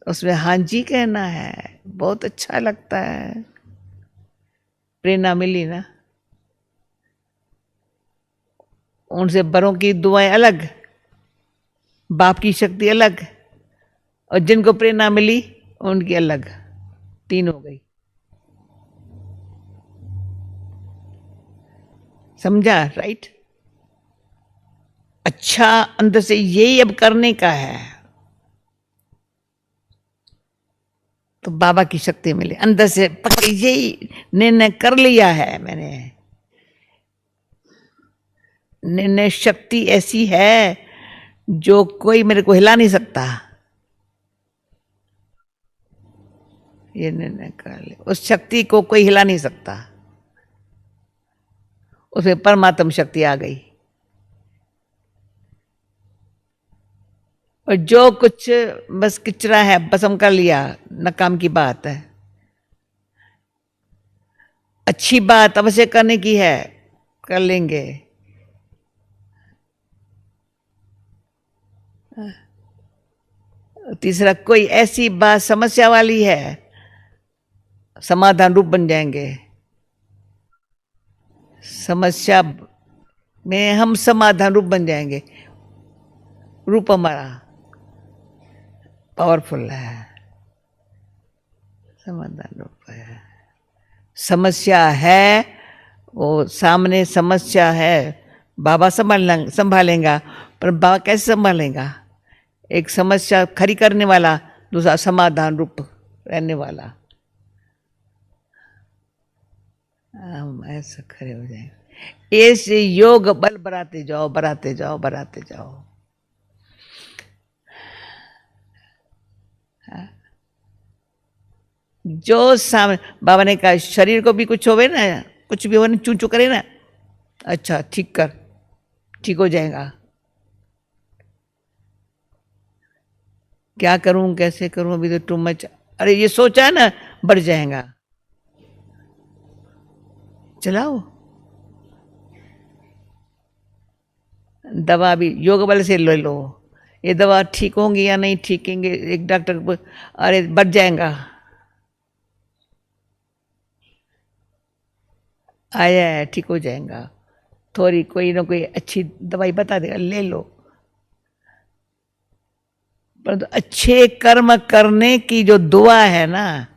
उसमें हाँ जी कहना है। बहुत अच्छा लगता है। प्रेरणा मिली ना। उनसे बड़ों की दुआएं अलग, बाप की शक्ति अलग, और जिनको प्रेरणा मिली उनकी अलग, तीन हो गई। समझा? राइट। अच्छा, अंदर से यही अब करने का है तो बाबा की शक्ति मिली। अंदर से पक्के यही निर्णय कर लिया है मैंने। निर्णय शक्ति ऐसी है जो कोई मेरे को हिला नहीं सकता। ये निर्णय कर ले, उस शक्ति को कोई हिला नहीं सकता। उसमें परमात्म शक्ति आ गई। और जो कुछ बस किचरा है बसम कर लिया, न काम की बात है। अच्छी बात अवश्य करने की है, कर लेंगे। तीसरा, कोई ऐसी बात समस्या वाली है, समाधान रूप बन जाएंगे। समस्या में हम समाधान रूप बन जाएंगे। रूप हमारा पावरफुल है, समाधान रूप है। समस्या है, वो सामने समस्या है, बाबा संभालेगा। पर बाबा कैसे संभालेगा? एक समस्या खड़ी करने वाला, दूसरा समाधान रूप रहने वाला। हम ऐसा खड़े हो जाएंगे। ऐसे योग बल बढ़ाते जाओ, बढ़ाते जाओ, बढ़ाते जाओ। जो सामने बाबा ने कहा, शरीर को भी कुछ होवे ना, कुछ भी हो ना, चू चू करे ना, अच्छा ठीक कर, ठीक हो जाएगा। क्या करूं, कैसे करूं, अभी तो टू मच, अरे ये सोचा है ना, बढ़ जाएगा। चलाओ। दवा भी योग बल से ले लो। ये दवा ठीक होंगी या नहीं ठीक होंगे, एक डॉक्टर अरे बढ़ जाएगा, आया है ठीक हो जाएगा। थोड़ी कोई ना कोई अच्छी दवाई बता देगा, ले लो। पर तो अच्छे कर्म करने की जो दुआ है ना,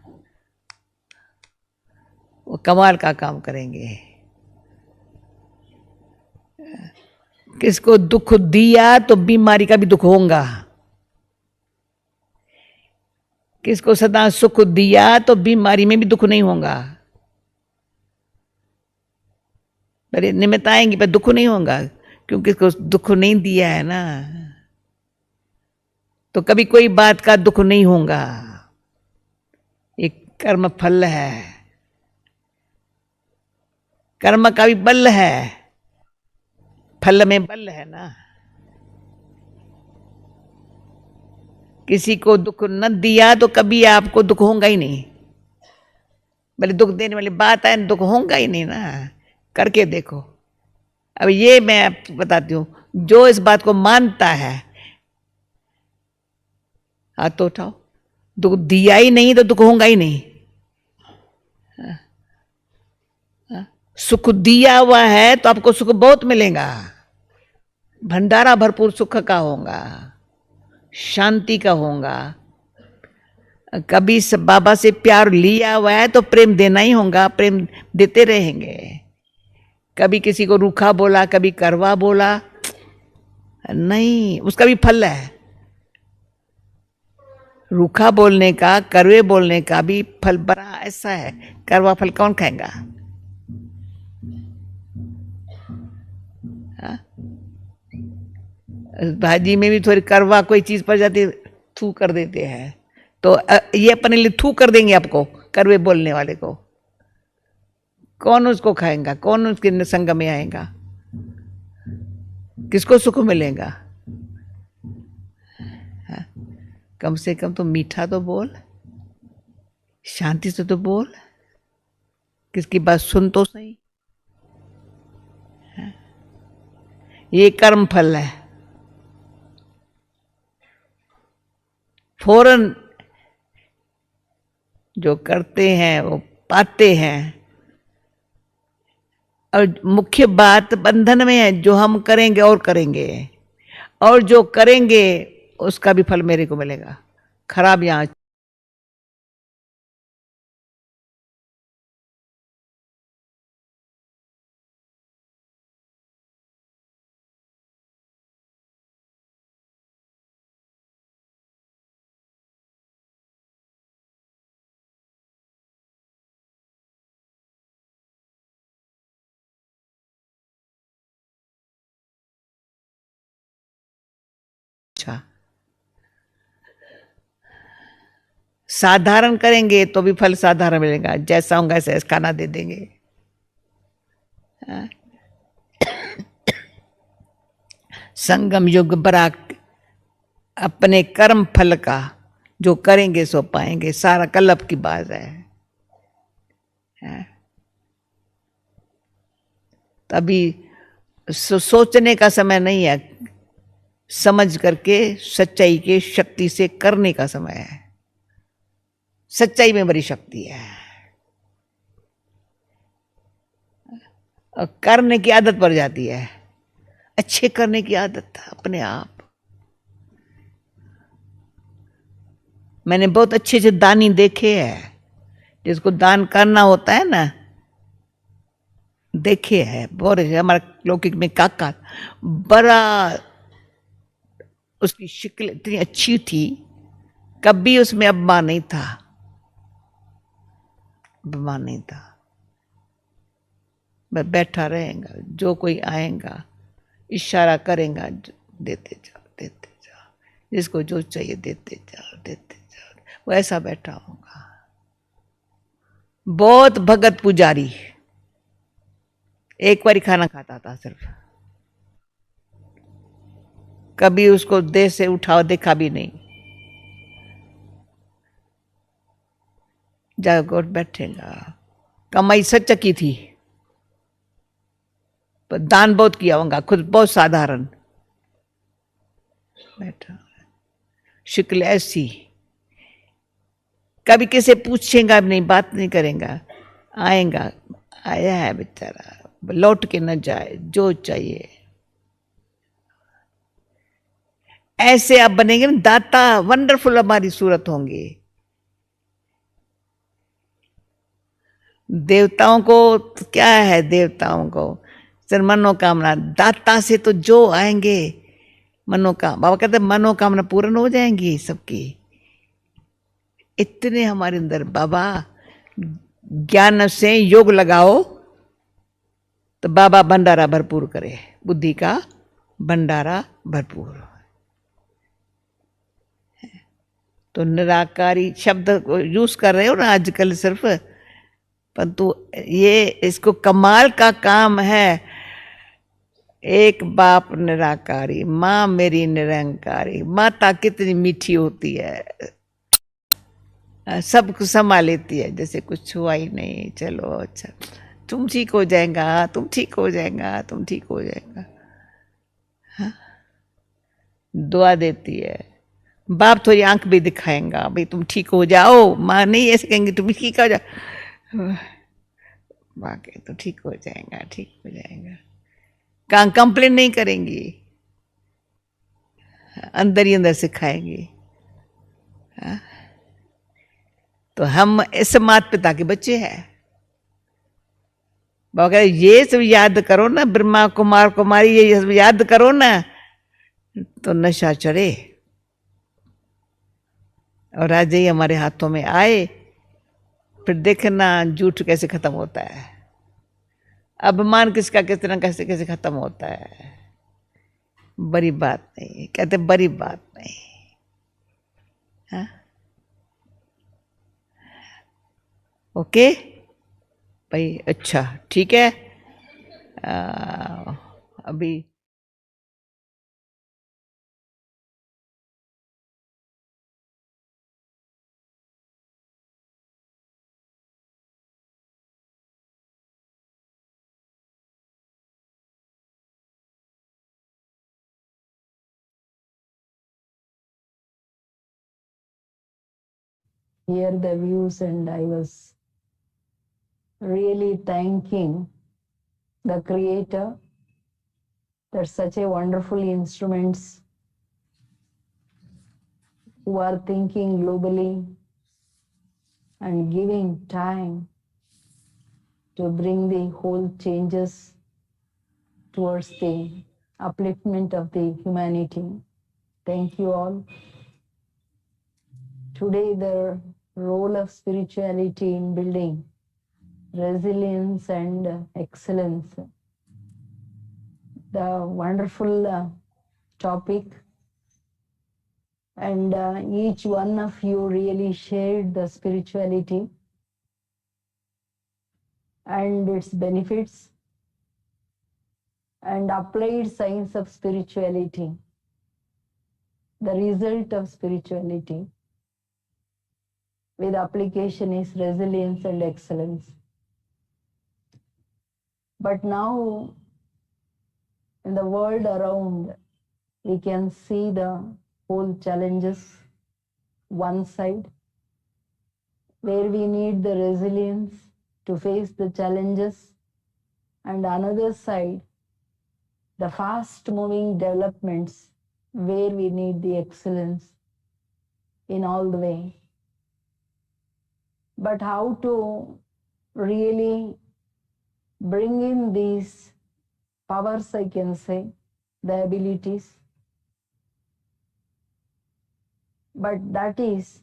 वो कमाल का काम करेंगे। किसको दुख दिया तो बीमारी का भी दुख होगा। किसको सदा सुख दिया तो बीमारी में भी दुख नहीं होगा। पर निमित्त आएंगी पर दुख नहीं होगा, क्योंकि इसको दुख नहीं दिया है ना, तो कभी कोई बात का दुख नहीं होगा। एक कर्म फल है, कर्म का भी बल है, फल में बल है ना। किसी को दुख न दिया तो कभी आपको दुख होगा ही नहीं। भले दुख देने वाली बात है, दुख होगा ही नहीं ना। करके देखो। अब ये मैं आपको बताती हूं, जो इस बात को मानता है हाथ तो उठाओ। दुख दिया ही नहीं तो दुख होगा ही नहीं। सुख दिया हुआ है तो आपको सुख बहुत मिलेगा, भंडारा भरपूर सुख का होगा, शांति का होगा। कभी बाबा से प्यार लिया हुआ है तो प्रेम देना ही होगा, प्रेम देते रहेंगे। कभी किसी को रूखा बोला, कभी करवा बोला, नहीं, उसका भी फल है। रूखा बोलने का, करवे बोलने का भी फल बड़ा ऐसा है। करवा फल कौन खाएगा? भाजी में भी थोड़ी करवा कोई चीज पड़ जाती है, थू कर देते हैं। तो ये अपने लिए थू कर देंगे आपको, करवे बोलने वाले को। कौन उसको खाएगा, कौन उसके संग में आएगा, किसको सुख मिलेगा? हाँ? कम से कम तो मीठा तो बोल, शांति से तो बोल, किसकी बात सुन तो सही। हाँ? ये कर्म फल है, फौरन जो करते हैं वो पाते हैं। और मुख्य बात बंधन में है, जो हम करेंगे और करेंगे, और जो करेंगे उसका भी फल मेरे को मिलेगा। खराब यहां अच्छा। साधारण करेंगे तो भी फल साधारण मिलेगा, जैसा होगा ऐसा खाना दे देंगे। हाँ? संगम युग बराक अपने कर्म फल का जो करेंगे सो पाएंगे, सारा कल्लप की बात है। हाँ? तभी सोचने का समय नहीं है, समझ करके सच्चाई के शक्ति से करने का समय है। सच्चाई में बड़ी शक्ति है। और करने की आदत पड़ जाती है, अच्छे करने की आदत अपने आप। मैंने बहुत अच्छे से दानी देखे हैं, जिसको दान करना होता है ना, देखे है बहुत। हमारे लौकिक में काका बड़ा, उसकी शक्ल इतनी अच्छी थी, कभी उसमें अभिमान नहीं था, अभिमान नहीं था। मैं बैठा रहेगा, जो कोई आएगा इशारा करेगा, देते जाओ देते जाओ, जिसको जो चाहिए देते जाओ देते जाओ, वो ऐसा बैठा होगा। बहुत भगत पुजारी, एक बार खाना खाता था सिर्फ, कभी उसको देह से उठाओ देखा भी नहीं। जाकर बैठेगा, कमाई सच की थी, पर दान बहुत किया होगा, खुद बहुत साधारण बैठा। शक्ल ऐसी, कभी किसे पूछेगा भी नहीं, बात नहीं करेगा, आएगा, आया है बेचारा, लौट के न जाए, जो चाहिए। ऐसे आप बनेंगे ना दाता, वंडरफुल हमारी सूरत होंगी। देवताओं को तो क्या है, देवताओं को सिर्फ मनोकामना, दाता से तो जो आएंगे मनोकामना, बाबा कहते मनोकामना पूर्ण हो जाएंगी सबकी। इतने हमारे अंदर बाबा, ज्ञान से योग लगाओ तो बाबा भंडारा भरपूर करे, बुद्धि का भंडारा भरपूर। तो निराकारी शब्द को यूज कर रहे हो ना आजकल सिर्फ, परंतु ये इसको कमाल का काम है। एक बाप निराकारी, माँ मेरी निरंकारी, माता कितनी मीठी होती है, सब कुछ संभाल लेती है, जैसे कुछ हुआ ही नहीं, चलो अच्छा तुम ठीक हो जाएगा, तुम ठीक हो जाएगा, तुम ठीक हो जाएगा। हाँ? दुआ देती है। बाप थोड़ी आंख भी दिखाएगा, भाई तुम ठीक हो जाओ, माँ नहीं ऐसे कहेंगे तुम ठीक हो जाओ, बाकी तो ठीक हो जाएगा, ठीक हो जाएगा। कहाँ कंप्लेन नहीं करेंगी, अंदर ही अंदर सिखाएंगी। तो हम इस माता पिता के बच्चे हैं। बाबा ये सब याद करो ना, ब्रह्मा कुमार कुमारी ये सब याद करो ना, तो नशा चढ़े। और राजा ही हमारे हाथों में आए, फिर देखना झूठ कैसे खत्म होता है, अभिमान किसका किस तरह कैसे कैसे खत्म होता है। बड़ी बात नहीं, कहते बड़ी बात नहीं। हाँ ओके भाई, अच्छा ठीक है। अभी
hear the views, and I was really thanking the Creator that such a wonderful instruments who are thinking globally and giving time to bring the whole changes towards the upliftment of the humanity. Thank you all. Today, the role of spirituality in building resilience and excellence. The wonderful topic, and each one of you really shared the spirituality and its benefits and applied science of spirituality, the result of spirituality with application is resilience and excellence. But now, in the world around, we can see the whole challenges, one side, where we need the resilience to face the challenges, and another side, the fast moving developments where we need the excellence in all the way. But how to really bring in these powers, I can say, the abilities. But that is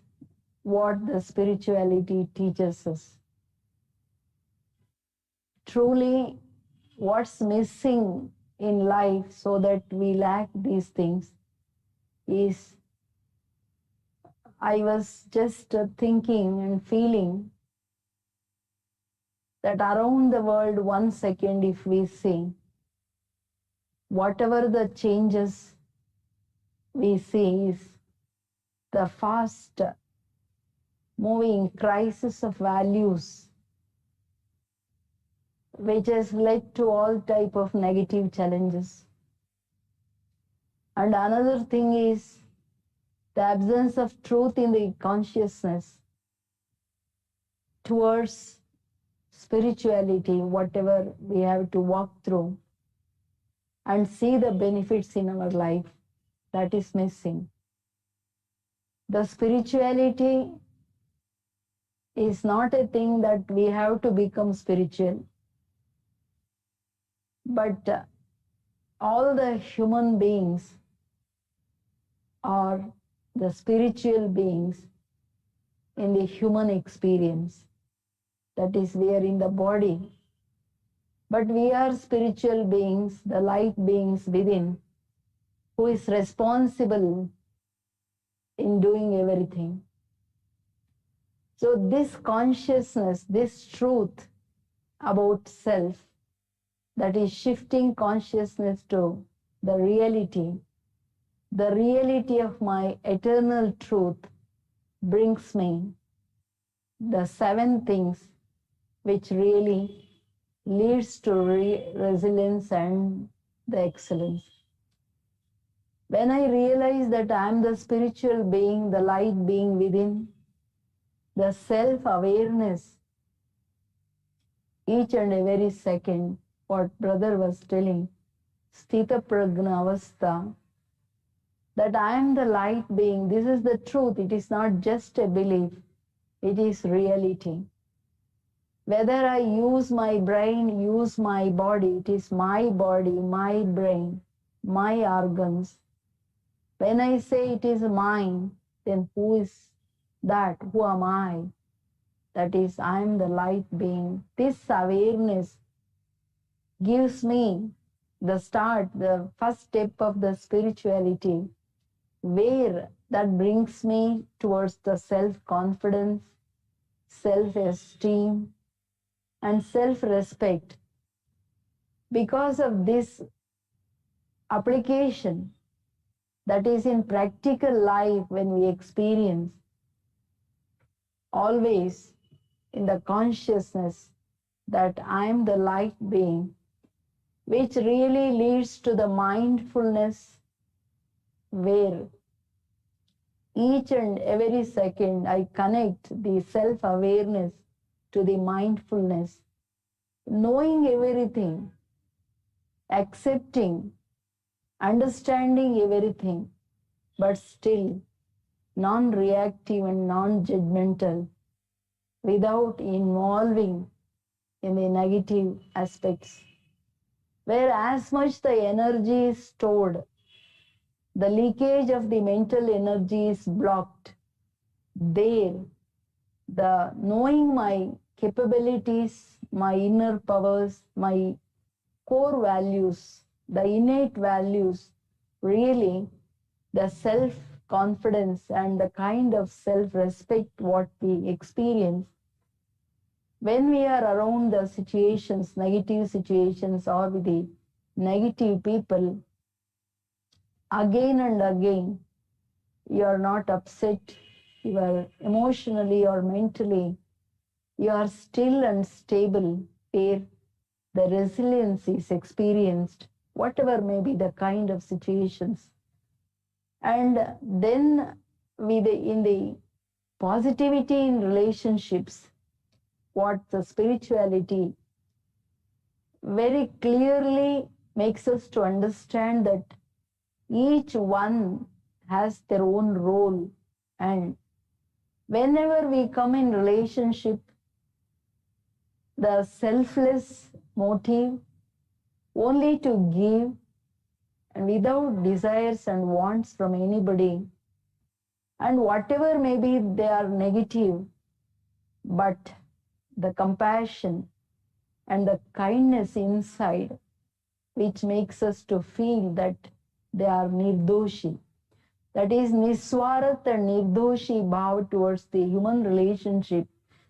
what the spirituality teaches us. Truly, what's missing in life so that we lack these things is, I was just thinking and feeling that around the world, 1 second, if we see, whatever the changes we see is the fast moving crisis of values, which has led to all type of negative challenges. And another thing is the absence of truth in the consciousness towards spirituality, whatever we have to walk through and see the benefits in our life, that is missing. The spirituality is not a thing that we have to become spiritual, but all the human beings are the spiritual beings in the human experience. That is, we are in the body, but we are spiritual beings, the light beings within, who is responsible in doing everything. So this consciousness, this truth about self, that is shifting consciousness to the reality of my eternal truth, brings me the 7 things which really leads to resilience and the excellence. When I realize that I am the spiritual being, the light being within, the self-awareness, each and every second, what brother was telling, Sthita Prajna Avastha, that I am the light being, this is the truth, it is not just a belief, it is reality. Whether I use my brain, use my body, it is my body, my brain, my organs. When I say it is mine, then who is that? Who am I? That is, I am the light being. This awareness gives me the start, the first step of the spirituality, where that brings me towards the self-confidence, self-esteem, and self-respect. Because of this application, that is in practical life when we experience, always in the consciousness that I am the light being, which really leads to the mindfulness where each and every second I connect the self-awareness to the mindfulness, knowing everything, accepting, understanding everything, but still non-reactive and non-judgmental, without involving in the negative aspects, where as much the energy is stored, the leakage of the mental energy is blocked. There, the knowing my capabilities, my inner powers, my core values, the innate values, really the self-confidence and the kind of self-respect what we experience when we are around the situations, negative situations, or with the negative people, again and again, you are not upset, you are emotionally or mentally, you are still and stable, where the resilience is experienced, whatever may be the kind of situations. And then in the positivity in relationships, what the spirituality very clearly makes us to understand that each one has their own role, and whenever we come in relationship, the selfless motive only to give and without desires and wants from anybody, and whatever maybe they are negative, but the compassion and the kindness inside, which makes us to feel that they are nirdoshi. That is niswarat and nirdoshi bhav towards the human relationship,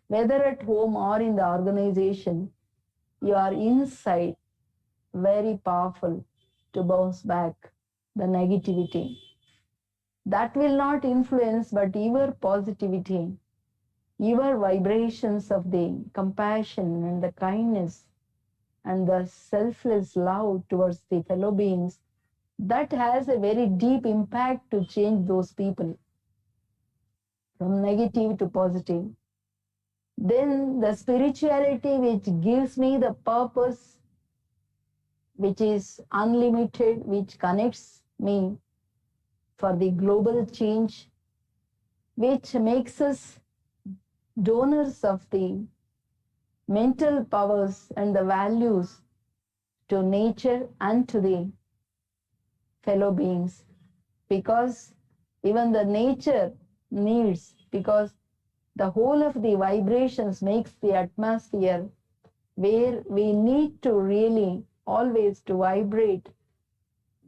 whether at home or in the organization, you are inside very powerful to bounce back the negativity. That will not influence, but your positivity, your vibrations of the compassion and the kindness and the selfless love towards the fellow beings, that has a very deep impact to change those people from negative to positive. Then the spirituality which gives me the purpose, which is unlimited, which connects me for the global change, which makes us donors of the mental powers and the values to nature and to the fellow beings, because even the nature needs, because the whole of the vibrations makes the atmosphere where we need to really always to vibrate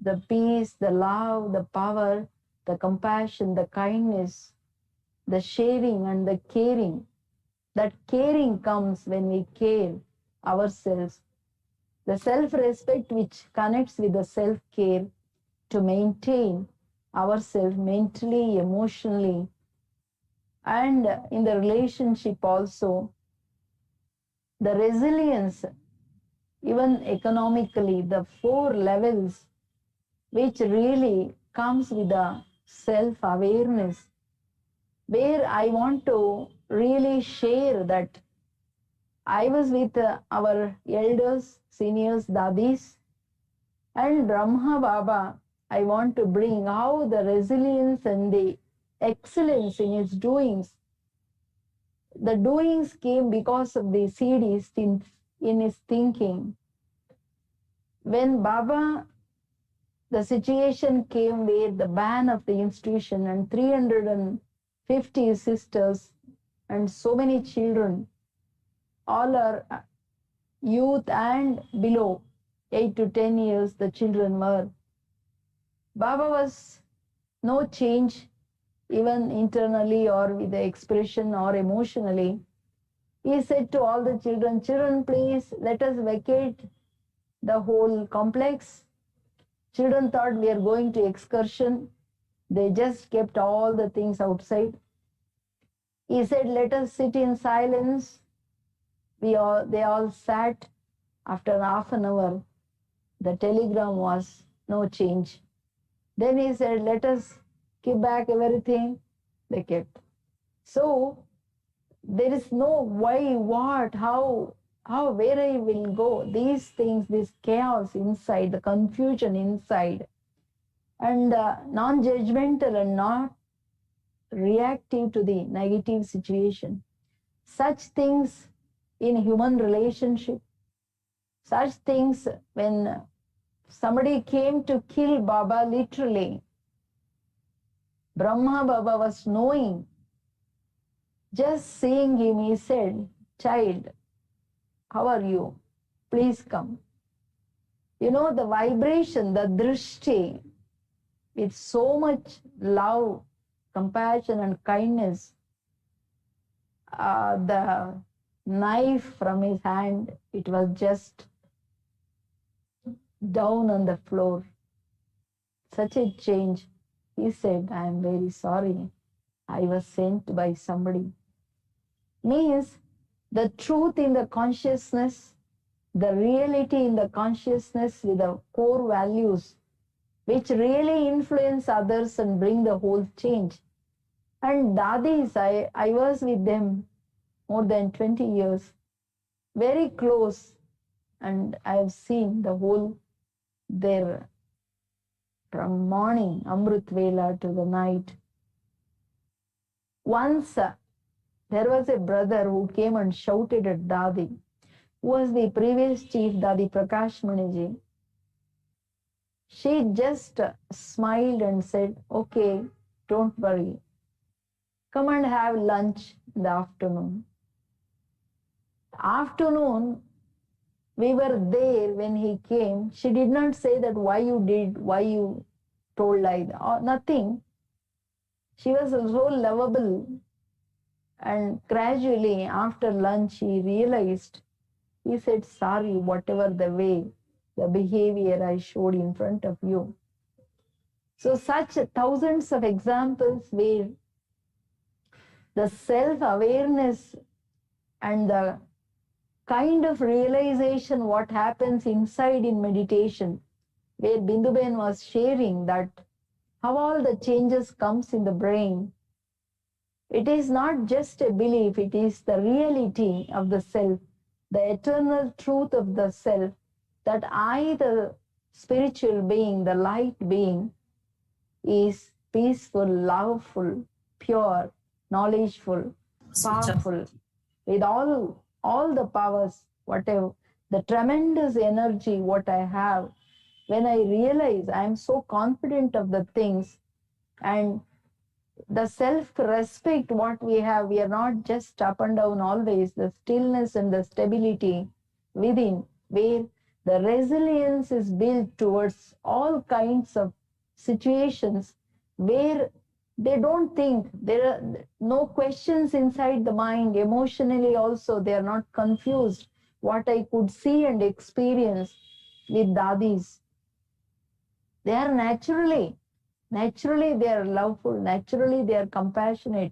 the peace, the love, the power, the compassion, the kindness, the sharing and the caring. That caring comes when we care ourselves. The self-respect which connects with the self-care to maintain ourselves mentally, emotionally, and in the relationship also. The resilience, even economically, the 4 levels, which really comes with the self-awareness, where I want to really share that I was with our elders, seniors, dadis, and Brahma Baba. I want to bring how the resilience and the excellence in his doings. The doings came because of the seeds in his thinking. When Baba, the situation came where the ban of the institution and 350 sisters and so many children, all are youth and below, 8 to 10 years the children were. Baba was no change, even internally or with the expression or emotionally. He said to all the children, children, please let us vacate the whole complex. Children thought we are going to excursion. They just kept all the things outside. He said, let us sit in silence. They all sat. After half an hour, the telegram was no change. Then he said, let us keep back everything. They kept. So there is no why, what, how, where I will go. These things, this chaos inside, the confusion inside, and non-judgmental and not reactive to the negative situation. Such things in human relationship, such things when somebody came to kill Baba literally, Brahma Baba was knowing. Just seeing him, he said, child, how are you? Please come. You know, the vibration, the drishti, with so much love, compassion and kindness, the knife from his hand, it was just down on the floor. Such a change. He said, I am very sorry. I was sent by somebody. Means the truth in the consciousness, the reality in the consciousness with the core values, which really influence others and bring the whole change. And Dadis, I was with them more than 20 years, very close, and I have seen the whole there from morning, Amrit Vela, to the night. Once there was a brother who came and shouted at Dadi, who was the previous chief, Dadi Prakash Maniji. She just smiled and said, okay, don't worry. Come and have lunch in the afternoon. Afternoon, we were there when he came. She did not say that why you did, why you told like that, or nothing. She was so lovable. And gradually, after lunch, he realized, he said, sorry, whatever the way, the behavior I showed in front of you. So such thousands of examples where the self-awareness and the kind of realization what happens inside in meditation, where Binduben was sharing that how all the changes comes in the brain. It is not just a belief, it is the reality of the self, the eternal truth of the self, that I, the spiritual being, the light being, is peaceful, loveful, pure, knowledgeful, powerful, with all the powers, whatever, the tremendous energy what I have. When I realize I am so confident of the things, and the self-respect what we have, we are not just up and down always, the stillness and the stability within, where the resilience is built towards all kinds of situations where they don't think, there are no questions inside the mind, emotionally also they are not confused. What I could see and experience with Dadis, they are naturally they are loveful, naturally they are compassionate.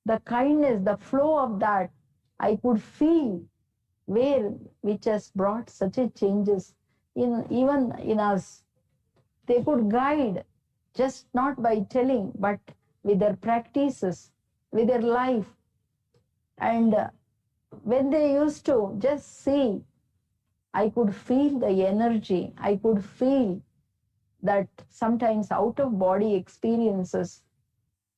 The kindness, the flow of that, I could feel where, which has brought such a changes in even in us. They could guide, just not by telling, but with their practices, with their life. And when they used to just see, I could feel the energy, I could feel that sometimes out of body experiences,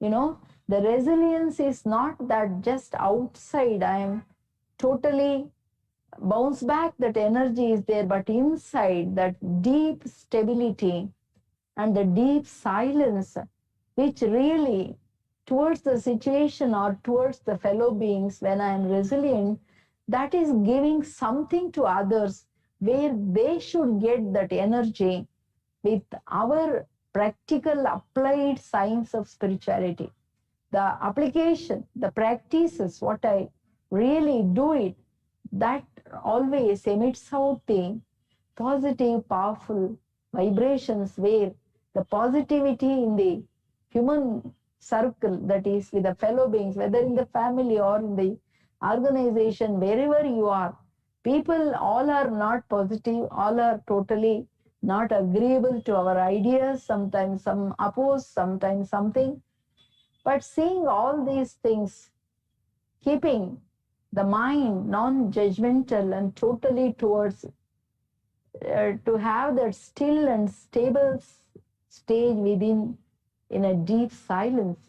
you know, the resilience is not that just outside I am totally bounce back, that energy is there, but inside that deep stability and the deep silence, which really towards the situation or towards the fellow beings, when I am resilient, that is giving something to others, where they should get that energy with our practical applied science of spirituality. The application, the practices, what I really do it, that always emits out the positive, powerful vibrations where the positivity in the human circle, that is with the fellow beings, whether in the family or in the organization, wherever you are, people all are not positive, all are totally not agreeable to our ideas, sometimes some oppose, sometimes something. But seeing all these things, keeping the mind non-judgmental and totally towards to have that still and stable stage within in a deep silence,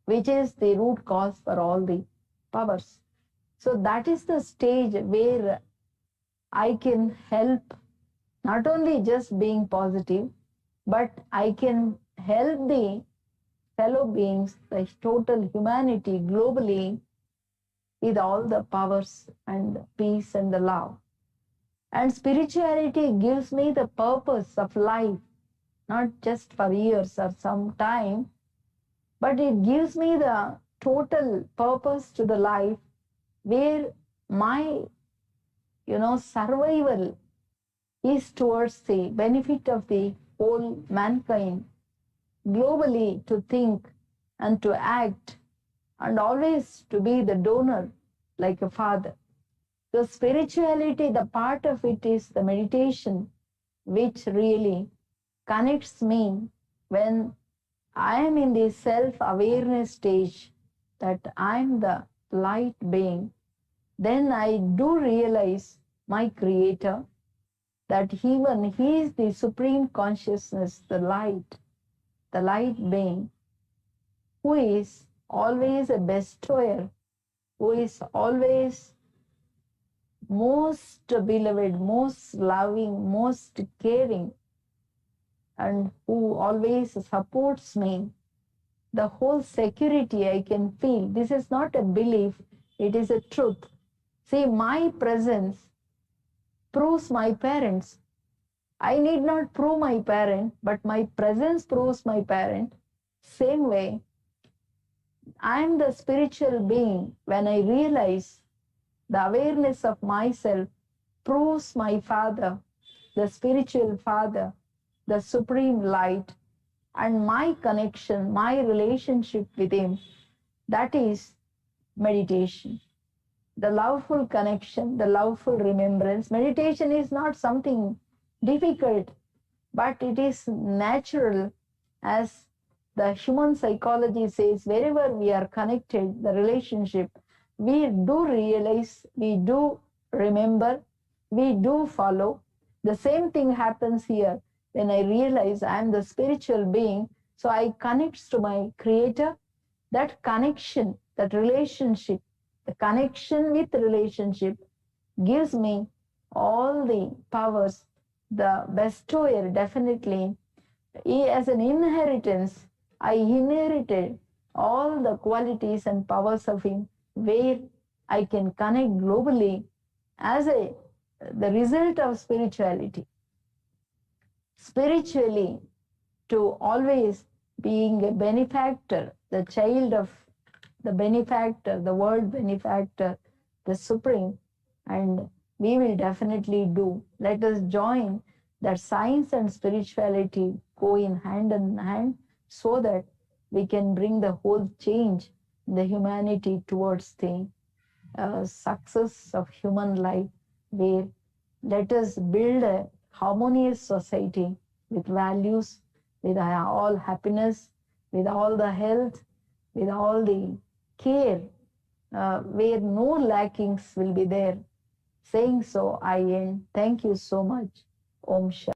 which is the root cause for all the powers. So that is the stage where I can help not only just being positive, but I can help the fellow beings, the total humanity globally, with all the powers and peace and the love. And spirituality gives me the purpose of life, not just for years or some time, but it gives me the total purpose to the life where my, survival is towards the benefit of the whole mankind globally, to think and to act and always to be the donor like a father. The spirituality, the part of it is the meditation, which really connects me when I am in the self-awareness stage that I am the light being. Then I do realize my Creator, that even He is the supreme consciousness, the light being, who is always a bestower, who is always most beloved, most loving, most caring, and who always supports me. The whole security I can feel. This is not a belief, it is a truth. See, my presence proves my parents. I need not prove my parent, but my presence proves my parent. Same way, I am the spiritual being when I realize the awareness of myself proves my Father, the spiritual Father, the supreme light, and my connection, my relationship with Him. That is meditation. The loveful connection, the loveful remembrance. Meditation is not something difficult, but it is natural, as the human psychology says, wherever we are connected, the relationship, we do realize, we do remember, we do follow. The same thing happens here when I realize I am the spiritual being, so I connect to my Creator. That connection, that relationship, the connection with relationship gives me all the powers. The bestower, definitely, as an inheritance, I inherited all the qualities and powers of Him, where I can connect globally as the result of spirituality. Spiritually, to always being a benefactor, the child of the benefactor, the world benefactor, the supreme, and we will definitely do. Let us join that science and spirituality go in hand so that we can bring the whole change in the humanity towards the success of human life, where let us build a harmonious society with values, with all happiness, with all the health, with all the care, where no lackings will be there. Saying so, I end. Thank you so much. Om Shanti.